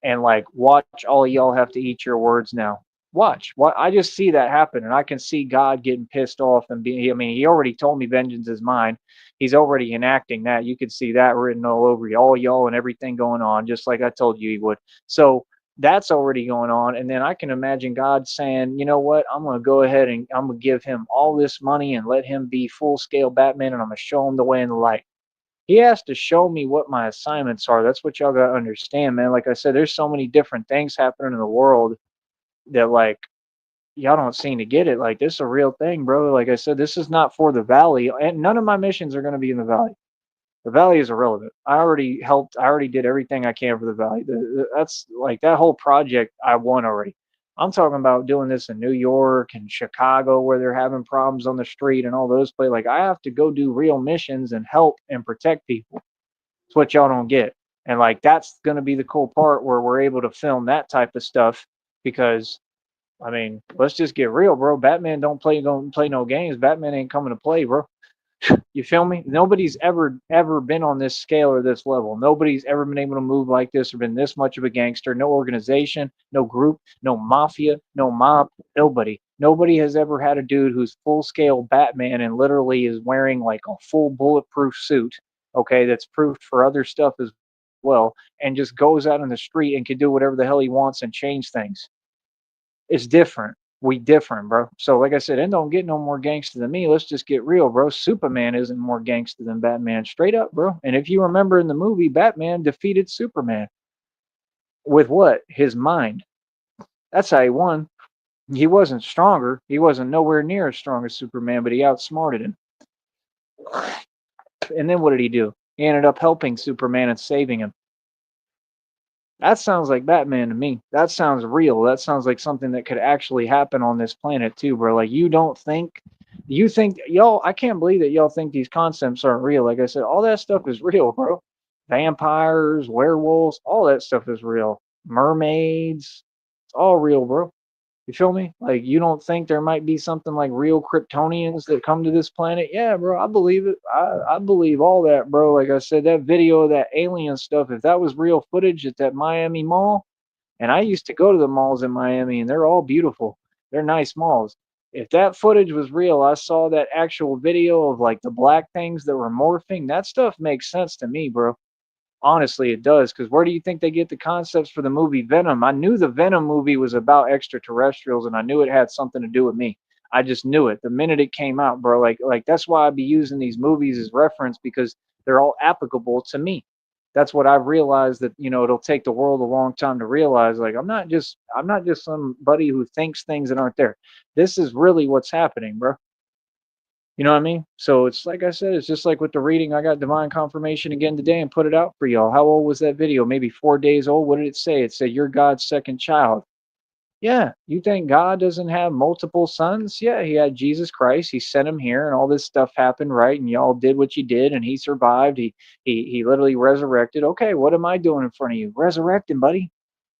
and like watch all of y'all have to eat your words now. Watch. What I just see that happen, and I can see God getting pissed off and being. I mean, he already told me vengeance is mine. He's already enacting that. You could see that written all over you, all y'all, and everything going on, just like I told you he would. So that's already going on, and then I can imagine God saying, you know what? I'm going to go ahead and I'm going to give him all this money and let him be full scale Batman, and I'm going to show him the way and the light. He has to show me what my assignments are. That's what y'all gotta understand, man. Like I said, there's so many different things happening in the world that like y'all don't seem to get it. Like this is a real thing, bro. Like I said, this is not for the valley, and none of my missions are gonna be in the valley. The valley is irrelevant. I already helped. I already did everything I can for the valley. That's like that whole project I won already. I'm talking about doing this in New York and Chicago where they're having problems on the street and all those places. Like I have to go do real missions and help and protect people. It's what y'all don't get. And like that's gonna be the cool part where we're able to film that type of stuff because I mean, let's just get real, bro. Batman don't play no games. Batman ain't coming to play, bro. You feel me? Nobody's ever been on this scale or this level. Nobody's ever been able to move like this or been this much of a gangster. No organization, no group, no mafia, no mob, nobody. Nobody has ever had a dude who's full scale Batman and literally is wearing like a full bulletproof suit, okay, that's proofed for other stuff as well, and just goes out in the street and can do whatever the hell he wants and change things. It's different. We different, bro. So like I said, it don't get no more gangster than me. Let's just get real, bro. Superman isn't more gangster than Batman. Straight up, bro. And if you remember in the movie, Batman defeated Superman with what? His mind. That's how he won. He wasn't stronger. He wasn't nowhere near as strong as Superman, but he outsmarted him. And then what did he do? He ended up helping Superman and saving him. That sounds like Batman to me. That sounds real. That sounds like something that could actually happen on this planet too, bro. Like you think y'all I can't believe that y'all think these concepts aren't real. Like I said, all that stuff is real, bro. Vampires, werewolves, all that stuff is real. Mermaids, it's all real, bro. You feel me? Like you don't think there might be something like real Kryptonians that come to this planet? Yeah, bro, I believe it. I believe all that, bro. Like I said, that video of that alien stuff, if that was real footage at that Miami mall, and I used to go to the malls in Miami and they're all beautiful. They're nice malls. If that footage was real, I saw that actual video of like the black things that were morphing. That stuff makes sense to me, bro. Honestly, it does. Because where do you think they get the concepts for the movie Venom? I knew the Venom movie was about extraterrestrials, and I knew it had something to do with me. I just knew it the minute it came out, bro. Like that's why I'd be using these movies as reference because they're all applicable to me. That's what I've realized that it'll take the world a long time to realize. Like I'm not just somebody who thinks things that aren't there. This is really what's happening, bro. You know what I mean? So it's like I said, it's just like with the reading. I got divine confirmation again today and put it out for y'all. How old was that video? Maybe 4 days old. What did it say? It said, "You're God's second child." Yeah. You think God doesn't have multiple sons? Yeah. He had Jesus Christ. He sent him here and all this stuff happened, right? And y'all did what you did and he survived. He literally resurrected. Okay. What am I doing in front of you? Resurrecting, buddy.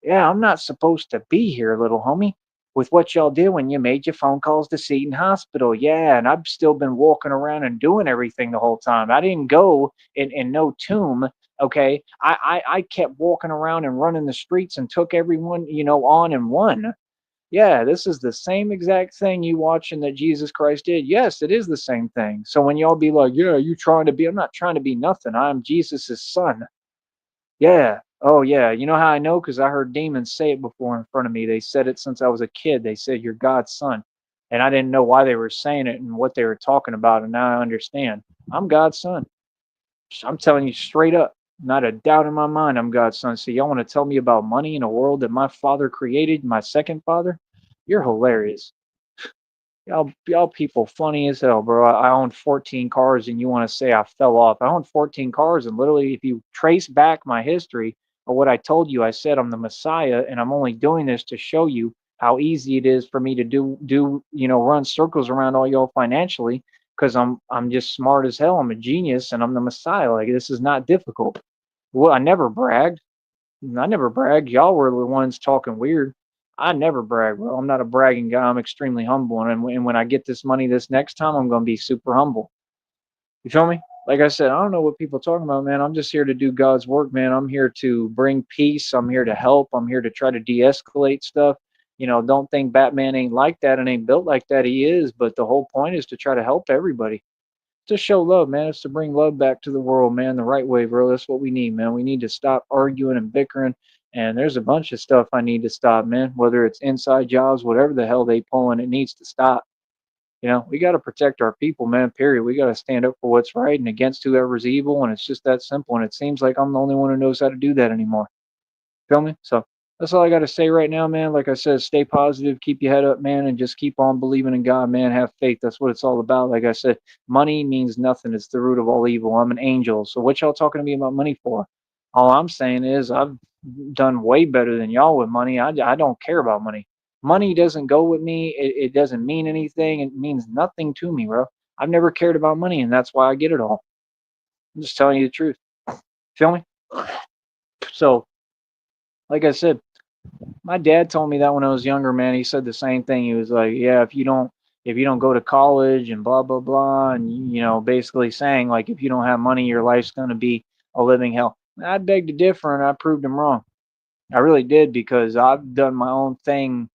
Yeah, I'm not supposed to be here, little homie, with what y'all did when you made your phone calls to Seton Hospital. Yeah, and I've still been walking around and doing everything the whole time. I didn't go in no tomb. Okay, I kept walking around and running the streets and took everyone on and won. Yeah, this is the same exact thing you watching that Jesus Christ did. Yes, it is the same thing. So when y'all be like, yeah, you trying to be, I'm not trying to be nothing. I'm Jesus's son. Yeah. Oh, yeah. You know how I know? Because I heard demons say it before in front of me. They said it since I was a kid. They said, "You're God's son." And I didn't know why they were saying it and what they were talking about. And now I understand. I'm God's son. I'm telling you straight up. Not a doubt in my mind I'm God's son. So y'all want to tell me about money in a world that my father created, my second father? You're hilarious. Y'all people funny as hell, bro. I own 14 cars and you want to say I fell off. I own 14 cars and literally if you trace back my history or what I told you, I said I'm the Messiah and I'm only doing this to show you how easy it is for me to run circles around all y'all financially because I'm just smart as hell. I'm a genius and I'm the Messiah. Like this is not difficult. Well, I never bragged. I never bragged. Y'all were the ones talking weird. I never brag, bro. I'm not a bragging guy. I'm extremely humble, and when I get this money this next time, I'm gonna be super humble. You feel me? Like I said, I don't know what people are talking about, man. I'm just here to do God's work, man. I'm here to bring peace. I'm here to help. I'm here to try to de-escalate stuff. Don't think Batman ain't like that and ain't built like that. He is, but the whole point is to try to help everybody to show love, man. It's to bring love back to the world, man, the right way, bro. That's what we need, man. We need to stop arguing and bickering. And there's a bunch of stuff I need to stop, man. Whether it's inside jobs, whatever the hell they pulling, it needs to stop. We got to protect our people, man. Period. We got to stand up for what's right and against whoever's evil. And it's just that simple. And it seems like I'm the only one who knows how to do that anymore. Feel me? So that's all I got to say right now, man. Like I said, stay positive, keep your head up, man, and just keep on believing in God, man. Have faith. That's what it's all about. Like I said, money means nothing. It's the root of all evil. I'm an angel. So what y'all talking to me about money for? All I'm saying is I've done way better than y'all with money. I don't care about money. Money doesn't go with me. It doesn't mean anything. It means nothing to me, bro. I've never cared about money, and that's why I get it all. I'm just telling you the truth. Feel me? So, like I said, my dad told me that when I was younger, man. He said the same thing. He was like, "Yeah, if you don't go to college and blah blah blah, and basically saying like if you don't have money, your life's gonna be a living hell." I beg to differ, and I proved him wrong. I really did because I've done my own thing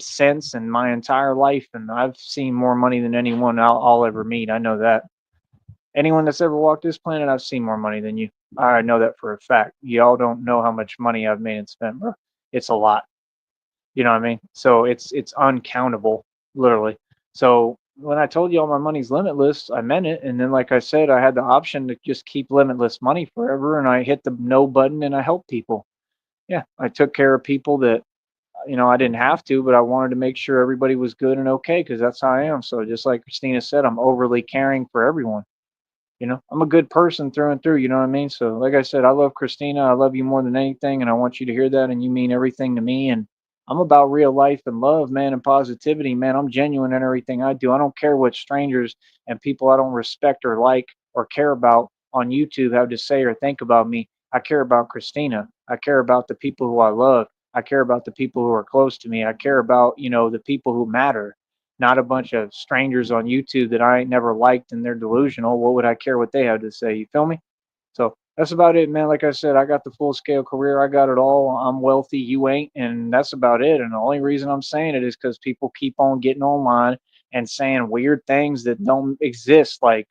since in my entire life, and I've seen more money than anyone I'll ever meet. I know that. Anyone that's ever walked this planet, I've seen more money than you. I know that for a fact. Y'all don't know how much money I've made and spent, bro. It's a lot. You know what I mean? So it's uncountable, literally. So when I told you all my money's limitless, I meant it. And then, like I said, I had the option to just keep limitless money forever, and I hit the no button and I helped people. Yeah, I took care of people that I didn't have to, but I wanted to make sure everybody was good and okay because that's how I am. So just like Christina said, I'm overly caring for everyone. I'm a good person through and through. You know what I mean? So, like I said, I love Christina. I love you more than anything, and I want you to hear that. And you mean everything to me. And I'm about real life and love, man, and positivity, man. I'm genuine in everything I do. I don't care what strangers and people I don't respect or like or care about on YouTube have to say or think about me. I care about Christina. I care about the people who I love. I care about the people who are close to me. I care about, the people who matter, not a bunch of strangers on YouTube that I ain't never liked and they're delusional. What would I care what they have to say? You feel me? So that's about it, man. Like I said, I got the full scale career. I got it all. I'm wealthy. You ain't. And that's about it. And the only reason I'm saying it is because people keep on getting online and saying weird things that don't exist. Like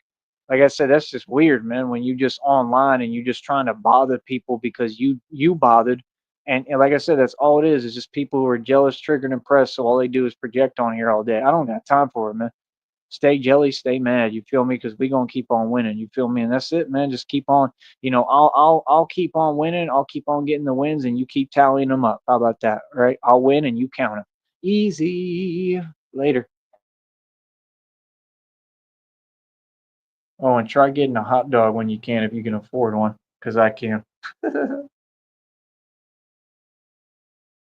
I said, that's just weird, man. When you just online and you just trying to bother people because you bothered. And like I said, that's all it is just people who are jealous, triggered, and pressed. So all they do is project on here all day. I don't got time for it, man. Stay jelly, stay mad. You feel me? Because we gonna keep on winning. You feel me? And that's it, man. Just keep on. I'll keep on winning. I'll keep on getting the wins, and you keep tallying them up. How about that? All right? I'll win, and you count them. Easy. Later. Oh, and try getting a hot dog when you can if you can afford one, because I can.